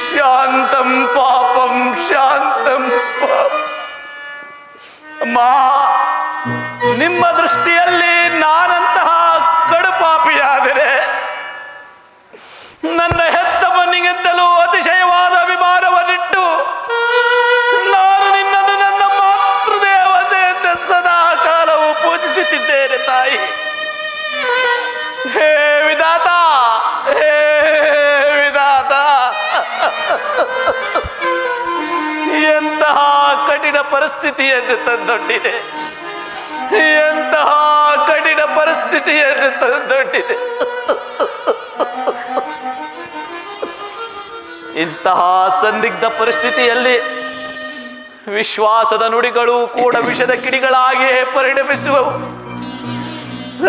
ಶಾಂತಂ ಪಾಪಂ ಶಾಂತಂ ಪಾಪ. ಅಮ್ಮ, ನಿಮ್ಮ ದೃಷ್ಟಿಯಲ್ಲಿ ನಾನಂತಹ ಕಡುಪಾಪಿಯಾದರೆ ನನ್ನ ಹೆತ್ತವನಿಗಿಂತಲೂ ಅತಿಶಯವಾದ ಅಭಿಮಾನವನ್ನಿಟ್ಟು ನಾನು ನಿನ್ನನ್ನು ನನ್ನ ಮಾತೃದೇವತೆ ಅಂತ ಸದಾ ಕಾಲವು ಪೂಜಿಸುತ್ತಿದ್ದೇನೆ ತಾಯಿ. ಹೇ ವಿಧಾತ, ಹೇ ವಿಧಾತ, ಎಂತಹ ಕಠಿಣ ಪರಿಸ್ಥಿತಿಯನ್ನು ತಂದೊಡ್ಡಿದೆ, ಎಂತಹ ಕಠಿಣ ಪರಿಸ್ಥಿತಿಯನ್ನು ತಂದೊಡ್ಡಿದೆ. ಇಂತಹ ಸಂದಿಗ್ಧ ಪರಿಸ್ಥಿತಿಯಲ್ಲಿ ವಿಶ್ವಾಸದ ನುಡಿಗಳು ಕೂಡ ವಿಷದ ಕಿಡಿಗಳಾಗಿಯೇ ಪರಿಣಮಿಸುವವು.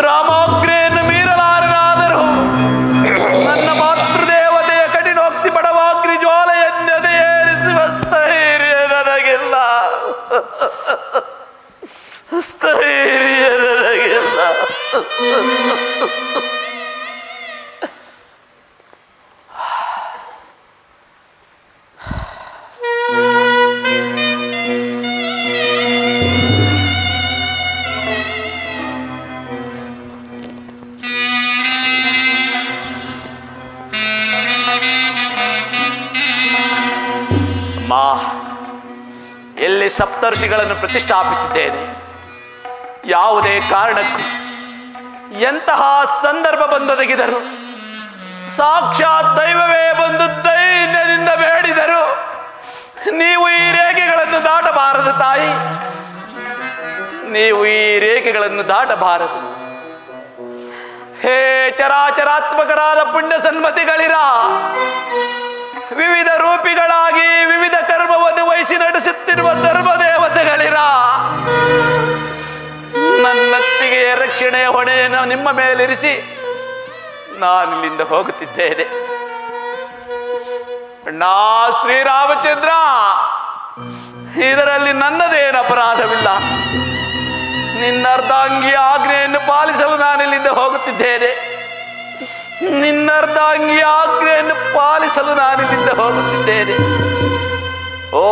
ರಾಮಾಜ್ಞೆಯನ್ನು ಮೀರಲಾರನಾದರೂ ನನ್ನ ಮಾತೃದೇವತೆಯ ಕಠಿಣೋಕ್ತಿ ಬಡವಾಗ್ರಿ ಜ್ವಾಲೆಯನ್ನದೇ ಏರಿಸುವ ಸ್ಥೈರ್ಯ ನನಗಿಲ್ಲ, ಸ್ಥೈರ್ಯ ನನಗಿಲ್ಲ. ಎಲ್ಲಿ ಸಪ್ತರ್ಷಿಗಳನ್ನು ಪ್ರತಿಷ್ಠಾಪಿಸಿದ್ದೇನೆ, ಯಾವುದೇ ಕಾರಣಕ್ಕೂ ಎಂತಹ ಸಂದರ್ಭ ಬಂದೊದಗಿದರು, ಸಾಕ್ಷಾತ್ ದೈವವೇ ಬಂದು ದೈನ್ಯದಿಂದ ಬೇಡಿದರು, ನೀವು ಈ ರೇಖೆಗಳನ್ನು ದಾಟಬಾರದು ತಾಯಿ, ನೀವು ಈ ರೇಖೆಗಳನ್ನು ದಾಟಬಾರದು. ಹೇ ಚರಾಚರಾತ್ಮಕರಾದ ಪುಣ್ಯ ಸನ್ಮತಿಗಳಿರ, ವಿವಿಧ ರೂಪಿಗಳಾಗಿ ವಿವಿಧ ಕರ್ಮವನ್ನು ವಹಿಸಿ ನಡೆಸುತ್ತಿರುವ ಧರ್ಮದೇವತೆಗಳಿರ, ನನ್ನತ್ತಿಗೆ ರಕ್ಷಣೆಯ ಹೊಣೆಯನ್ನು ನಿಮ್ಮ ಮೇಲಿರಿಸಿ ನಾನಿಲ್ಲಿಂದ ಹೋಗುತ್ತಿದ್ದೇನೆ. ನಾ ಶ್ರೀರಾಮಚಂದ್ರ, ಇದರಲ್ಲಿ ನನ್ನದೇನು ಅಪರಾಧವಿಲ್ಲ. ನಿನ್ನರ್ಧಾಂಗಿ ಆಜ್ಞೆಯನ್ನು ಪಾಲಿಸಲು ನಾನಿಲ್ಲಿಂದ ಹೋಗುತ್ತಿದ್ದೇನೆ. ನಿನ್ನರ್ಧಾಂಗಿ ಆಜ್ಞೆಯನ್ನು ಪಾಲಿಸಲು ನಾನಿಲ್ಲಿಂದ ಹೋಗುತ್ತಿದ್ದೇನೆ. ಓ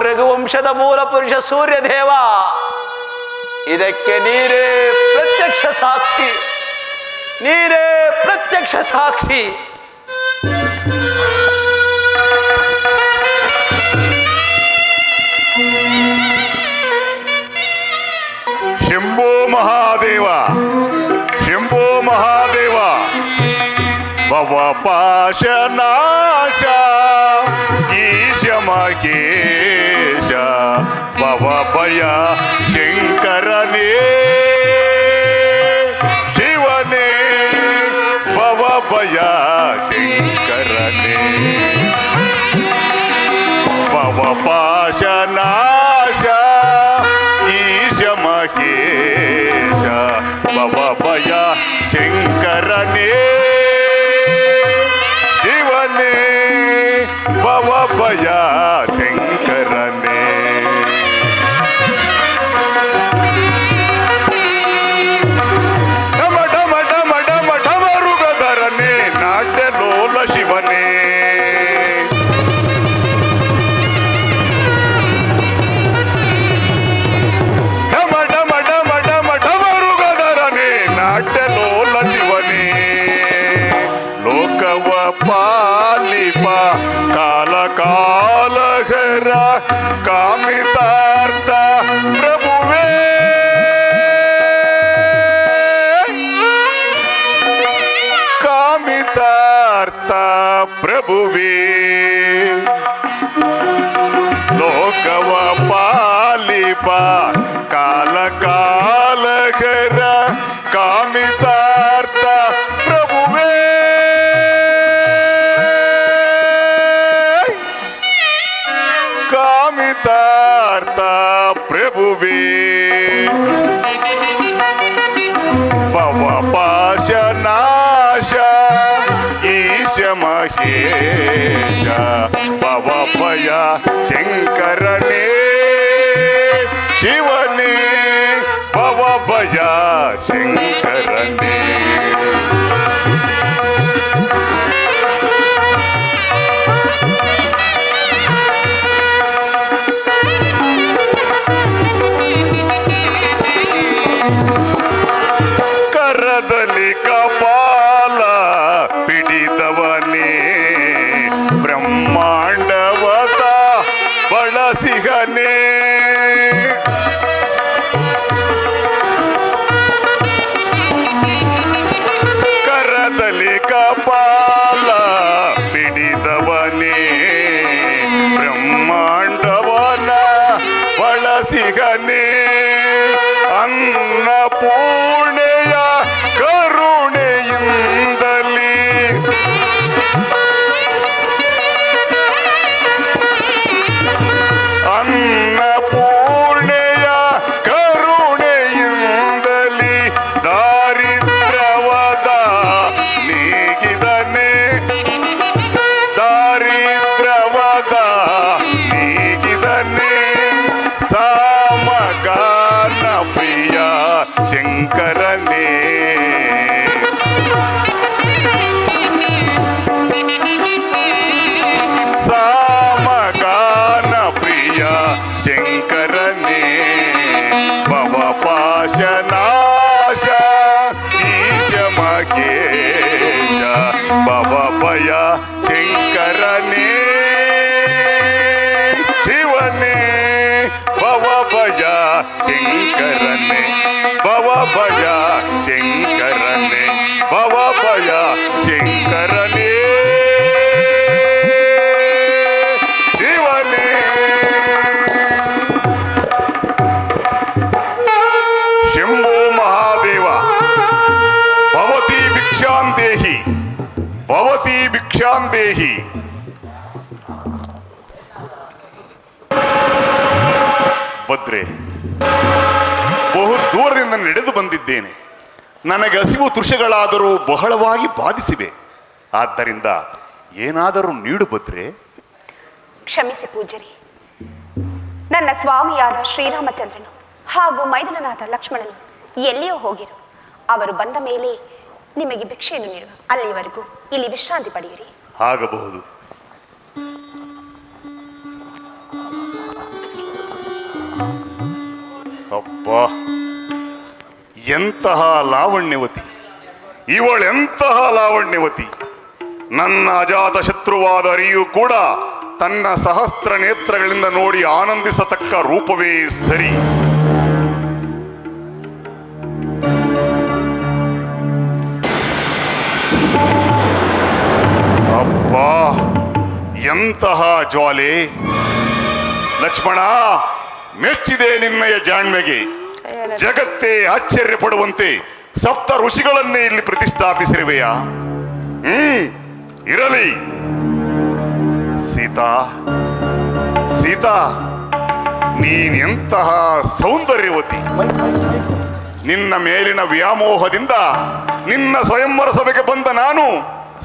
ರಘುವಂಶದ ಮೂಲ ಪುರುಷ ಸೂರ್ಯದೇವ, ಇದಕ್ಕೆ ನೀರೇ ಪ್ರತ್ಯಕ್ಷ ಸಾಕ್ಷಿ, ನೀರೇ ಪ್ರತ್ಯಕ್ಷ ಸಾಕ್ಷಿ. ಶಂಭೋ ಮಹಾದೇವ, ಶಂಭೋ ಮಹಾದೇವ. ಭವ ಪಾಶನಾಶ ಈಶ ಮಹೇಶ ಭವ ಭಯ ಶಂಕರನೇ ಶಿವನೇ ಭವ ಭಯ ಶಂಕರನೇ ಭವ ಪಾಶನಾಶ ಈಶ ಮಹೇಶ ಭವ ಭಯ ಶಂಕರನೇ ಶಿವನೇ ಭವ ಭಯ ಶಂಕರನೇ ಡಮ ಡಮ ಡಮ ಡಮ ಡಮರುಗಧರನೇ ನಾಟ್ಯ ಲೋಲ ಶಿವನೇ ಡಮ ಡಮ ಡಮ ಡಮ ಡಮರುಗಧರನೇ ನಾಟ್ಯ ಲೋಲ ಶಿವನೇ ಲೋಕವ ಪಾಲಿಪ ಕಾಲ ಕಾಲಹರ ಕಾಮಿತಾರ್ಥ ಪ್ರಭುವೇ ಕಾಮಿತಾರ್ಥ ಪ್ರಭುವೇ ಲೋಕವ ಪಾಲಿಪ ಕಾಲ ಕಾಲಹರ ಕಾಮಿತಾರ್ಥ ಪ್ರಭುವೇ ಕಾಮಿತಾರ್ಥ ಪ್ರಭುವೇ ಭವ ಪಾಶನಾಶ ಈಶ ಮಹೇಶ ಭವ ಭಯ ಶಂಕರನೇ ಶಿವನೇ ಭವ ಭಯ ಶಂಕರನೇ ಕರದಲ್ಲಿ ಕಪಾಲ ಪಿಡಿದವನೇ ಬ್ರಹ್ಮಾಂಡವಸ ಬಳಸಿಗನೇ ಕರದಲ್ಲಿ ಕಪಾಲ ಪಿಡಿದವನೇ ಬ್ರಹ್ಮಾಂಡವನ ಬಳಸಿಗನೇ ಅನ್ನಪೂರ್ಣೆಯ ಕರುಣೆಯಿಂದಲೇ ಅನ್ನಪೂರ್ಣೆಯ ಕರುಣೆಯಿಂದಲೇ ದಾರಿದ್ರ್ಯವದ ನೀಗಿದನೆ ದಾರಿದ್ರ್ಯವದ ನೀಗಿದನೆ ಸಾಮಗಾನ ಪ್ರಿಯ ಶಂಕರನೇ ಸಾಮಗಾನ ಪ್ರಿಯ ಶಂಕರನೇ ಭವ ಪಾಶನಾಶ ಈಶ ಮಹೇಶ ಭವ ಭಯ ಶಂಕರನೇ ಶಿವನೇ ಭವ ಭಯ ಶಂಕರನೇ ಭವ ಭಯ ಶಂಕರನೇ ಭವ ಭಯ ಶಂಕರನೇ ಶಿವನೇ ಶಂಭೋ ಮಹಾದೇವ ಭವತಿ ಭಿಕ್ಷಾಂದೇಹಿ ಭವತಿ ಭಿಕ್ಷಾಂದೇಹಿ ಭದ್ರೆ ಬಹು ದೂರದಿಂದ ನಡೆದು ಬಂದಿದ್ದೇನೆ ನನಗೆ ಹಸಿವು ತೃಷಗಳಾದರೂ ಬಹಳವಾಗಿ ಬಾಧಿಸಿವೆ ಆದ್ದರಿಂದ ಏನಾದರೂ ನೀಡು ಭದ್ರೆ ಕ್ಷಮಿಸಿ ಪೂಜ್ಯರಿ, ನನ್ನ ಸ್ವಾಮಿಯಾದ ಶ್ರೀರಾಮಚಂದ್ರನು ಹಾಗೂ ಮೈದುನನಾದ ಲಕ್ಷ್ಮಣನು ಎಲ್ಲಿಯೋ ಹೋಗಿರು. ಅವರು ಬಂದ ಮೇಲೆ ನಿಮಗೆ ಭಿಕ್ಷೆಯನ್ನು ನೀಡುವ. ಅಲ್ಲಿವರೆಗೂ ಇಲ್ಲಿ ವಿಶ್ರಾಂತಿ ಪಡೆಯಿರಿ. ಆಗಬಹುದು. ಅಪ್ಪ, ಎಂತಹ ಲಾವಣ್ಯವತಿ ಇವಳೆಂತಹ ಲಾವಣ್ಯವತಿ! ನನ್ನ ಅಜಾತ ಶತ್ರುವಾದ ಅರಿಯು ಕೂಡ ತನ್ನ ಸಹಸ್ರ ನೇತ್ರಗಳಿಂದ ನೋಡಿ ಆನಂದಿಸತಕ್ಕ ರೂಪವೇ ಸರಿ. ಎಂತಹ ಜ್ವಾಲೆ! ಲಕ್ಷ್ಮಣ, ಮೆಚ್ಚಿದೆ ನಿನ್ನಯ ಜಾಣ್ಮೆಗೆ. ಜಗತ್ತೇ ಆಶ್ಚರ್ಯ ಪಡುವಂತೆ ಸಪ್ತ ಋಷಿಗಳನ್ನೇ ಇಲ್ಲಿ ಪ್ರತಿಷ್ಠಾಪಿಸಿರುವೆಯಾ? ಇರಲಿ. ಸೀತಾ, ಸೀತಾ, ನೀನೆಂತಹ ಸೌಂದರ್ಯವತಿ! ನಿನ್ನ ಮೇಲಿನ ವ್ಯಾಮೋಹದಿಂದ ನಿನ್ನ ಸ್ವಯಂವರ ಸಭೆಗೆ ಬಂದ ನಾನು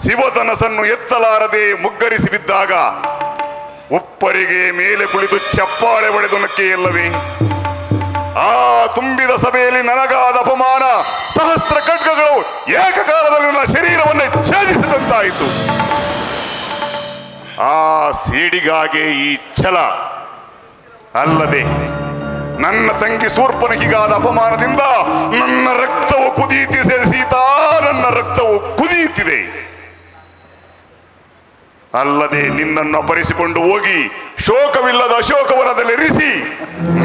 ಶಿವಧನಸನ್ನು ಎತ್ತಲಾರದೆ ಮುಗ್ಗರಿಸಿ ಬಿದ್ದಾಗ ಒಪ್ಪರಿಗೆ ಮೇಲೆ ಕುಳಿತು ಚಪ್ಪಾಳೆ ಹೊಡೆದು ನಕ್ಕೆಯಲ್ಲವೇ? ಆ ತುಂಬಿದ ಸಭೆಯಲ್ಲಿ ನನಗಾದ ಅಪಮಾನ ಸಹಸ್ರ ಖಡ್ಗಗಳು ಏಕಕಾಲದಲ್ಲಿ ನನ್ನ ಶರೀರವನ್ನೇ ಛೇದಿಸಿದಂತಾಯಿತು. ಆ ಸೇಡಿಗಾಗಿ ಈ ಛಲ ಅಲ್ಲದೆ ನನ್ನ ತಂಗಿ ಶೂರ್ಪನಖಿಗಾದ ಅಪಮಾನದಿಂದ ನನ್ನ ರಕ್ತವು ಕುದಿಯುತ್ತಿದೆ ಸೀತಾ, ನನ್ನ ರಕ್ತವು ಕುದಿಯುತ್ತಿದೆ. ಅಲ್ಲದೆ ನಿನ್ನನ್ನು ಅಪಹರಿಸಿಕೊಂಡು ಹೋಗಿ ಶೋಕವಿಲ್ಲದ ಅಶೋಕವನದಲ್ಲಿರಿಸಿ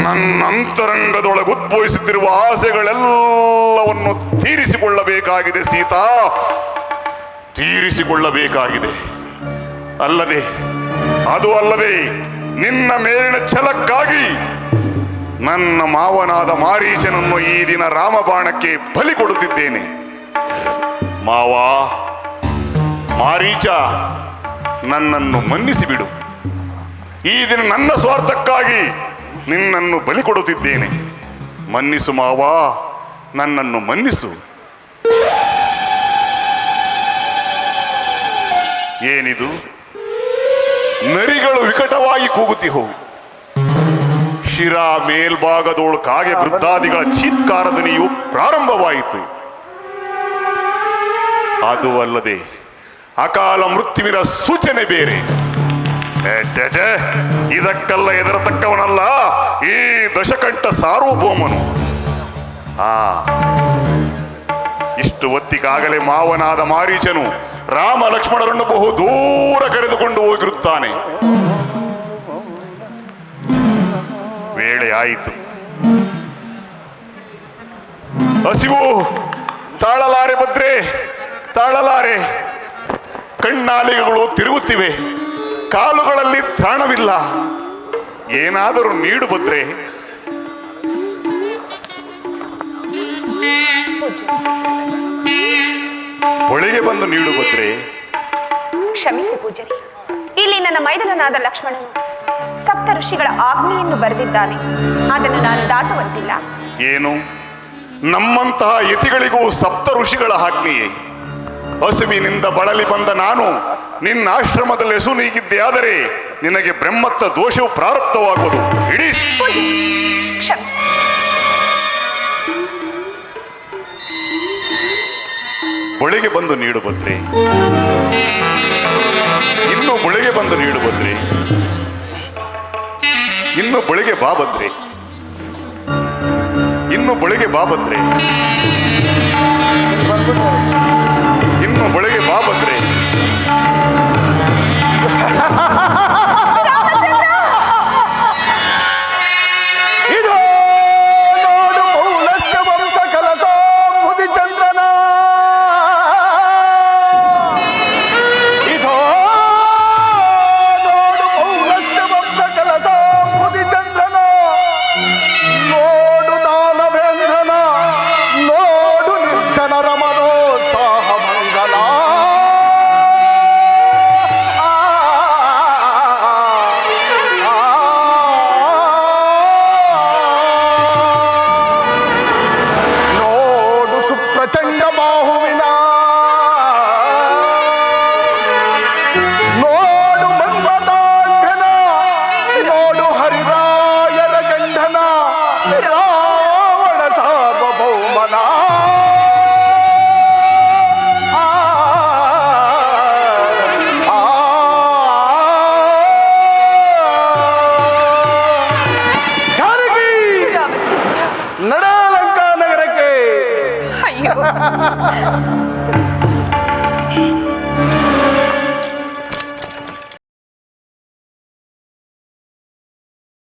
ನನ್ನ ಅಂತರಂಗದೊಳಗೆ ಉದ್ಭವಿಸುತ್ತಿರುವ ಆಸೆಗಳೆಲ್ಲವನ್ನು ತೀರಿಸಿಕೊಳ್ಳಬೇಕಾಗಿದೆ ಸೀತಾ, ತೀರಿಸಿಕೊಳ್ಳಬೇಕಾಗಿದೆ. ಅಲ್ಲದೆ ಅದು ಅಲ್ಲದೆ ನಿನ್ನ ಮೇಲಿನ ಛಲಕ್ಕಾಗಿ ನನ್ನ ಮಾವನಾದ ಮಾರೀಚನನ್ನು ಈ ದಿನ ರಾಮಬಾಣಕ್ಕೆ ಬಲಿ ಕೊಡುತ್ತಿದ್ದೇನೆ. ಮಾವ ಮಾರೀಚ, ನನ್ನನ್ನು ಮನ್ನಿಸಿಬಿಡು. ಈ ದಿನ ನನ್ನ ಸ್ವಾರ್ಥಕ್ಕಾಗಿ ನಿನ್ನನ್ನು ಬಲಿ ಕೊಡುತ್ತಿದ್ದೇನೆ. ಮನ್ನಿಸು ಮಾವ, ನನ್ನನ್ನು ಮನ್ನಿಸು. ಏನಿದು? ನರಿಗಳು ವಿಕಟವಾಗಿ ಕೂಗುತ್ತಿಹೋ. ಶಿರಾ ಮೇಲ್ಭಾಗದೋಳು ಕಾಗೆ ವೃದ್ಧಾದಿಗಳ ಚೀತ್ಕಾರದನಿಯು ಪ್ರಾರಂಭವಾಯಿತು. ಅದು ಅಲ್ಲದೆ ಅಕಾಲ ಮೃತ್ಯುವಿನ ಸೂಚನೆ ಬೇರೆ. ಇದಕ್ಕೆಲ್ಲ ಎದರತಕ್ಕವನಲ್ಲ ಈ ದಶಕಂಠ ಸಾರ್ವಭೌಮನು. ಇಷ್ಟು ಹೊತ್ತಿಗಾಗಲೇ ಮಾವನಾದ ಮಾರೀಚನು ರಾಮ ಲಕ್ಷ್ಮಣರನ್ನು ಬಹು ದೂರ ಕರೆದುಕೊಂಡು ಹೋಗಿರುತ್ತಾನೆ. ವೇಳೆ ಆಯಿತು. ಹಸಿವು ತಾಳಲಾರೆ ಭದ್ರೆ, ತಾಳಲಾರೆ. ಕಣ್ಣಾಲಿಗೆಗಳು ತಿರುಗುತ್ತಿವೆ, ಕಾಲುಗಳಲ್ಲಿ ತ್ರಾಣವಿಲ್ಲ. ಏನಾದರೂ ನೀಡು ಭದ್ರೆ. ಒಳಗೆ ಬಂದು ನೀಡು ಭದ್ರೆ. ಕ್ಷಮಿಸಿ ಪೂಜರಿ, ಇಲ್ಲಿ ನನ್ನ ಮೈದನನಾದ ಲಕ್ಷ್ಮಣನು ಸಪ್ತ ಋಷಿಗಳ ಆಜ್ಞೆಯನ್ನು ಬರೆದಿದ್ದಾನೆ. ಅದನ್ನು ನಾನು ದಾಟುವಂತಿಲ್ಲ. ಏನು? ನಮ್ಮಂತಹ ಯತಿಗಳಿಗೂ ಸಪ್ತ ಋಷಿಗಳ ಆಜ್ಞೆಯೇ? ಹಸುವಿನಿಂದ ಬಳಲಿ ಬಂದ ನಾನು ನಿನ್ನ ಆಶ್ರಮದಲ್ಲಿ ಹೆಸು ನೀಗಿದ್ದೆ ಆದರೆ ನಿನಗೆ ಬ್ರಹ್ಮತ್ವ ದೋಷವು ಪ್ರಾರಬ್ಧವಾಗುವುದು. ಇಡೀ ಕ್ಷಮಿಸಿ. ಬಳಿಗೆ ಬಂದು ನೀಡು ಭದ್ರೆ. ಇನ್ನು ಬಳಿಗೆ ಬಂದು ನೀಡು ಭದ್ರೆ. ಇನ್ನು ಬಳಿಗೆ ಬಾ ಭದ್ರೆ. ಇನ್ನು ಬಳಿಗೆ ಬಾ ಭದ್ರೆ. ಇನ್ನು ಬಳಿಗೆ ಬಾ ಭದ್ರೆ. ಇದು ನೋಡು ಪೌಲಸ್ಯ ವಂಶ ಕಲಸ ಮುದಿ ಚಂದ್ರನ. ಇದು ನೋಡು ಪೌಲಸ್ಯ ವಂಶ ಕಲಸ ಮುದಿ ಚಂದ್ರನ. ನೋಡು ದಾನವೇಂದ್ರನ, ನೋಡು ನಿರ್ಜನರ ಮನೋತ್ಸಾಹ ಮಂಗಲ. ನೋಡು ಸುಪ್ರಚಂಡ ಬಾಹುವಿನ, ನೋಡು ಮನ್ಮಥಾಂಗನ, ನೋಡು ಹರಿರಾಯರ ಗಂಧನ, ರಾವಣ ಸಾರ್ವಭೌಮನ. ಜಾನಕಿ, ರಾಮಚಂದ್ರ, ನಡೆ ಲಂಕಾ ನಗರಕ್ಕೆ. ಅಯ್ಯೋ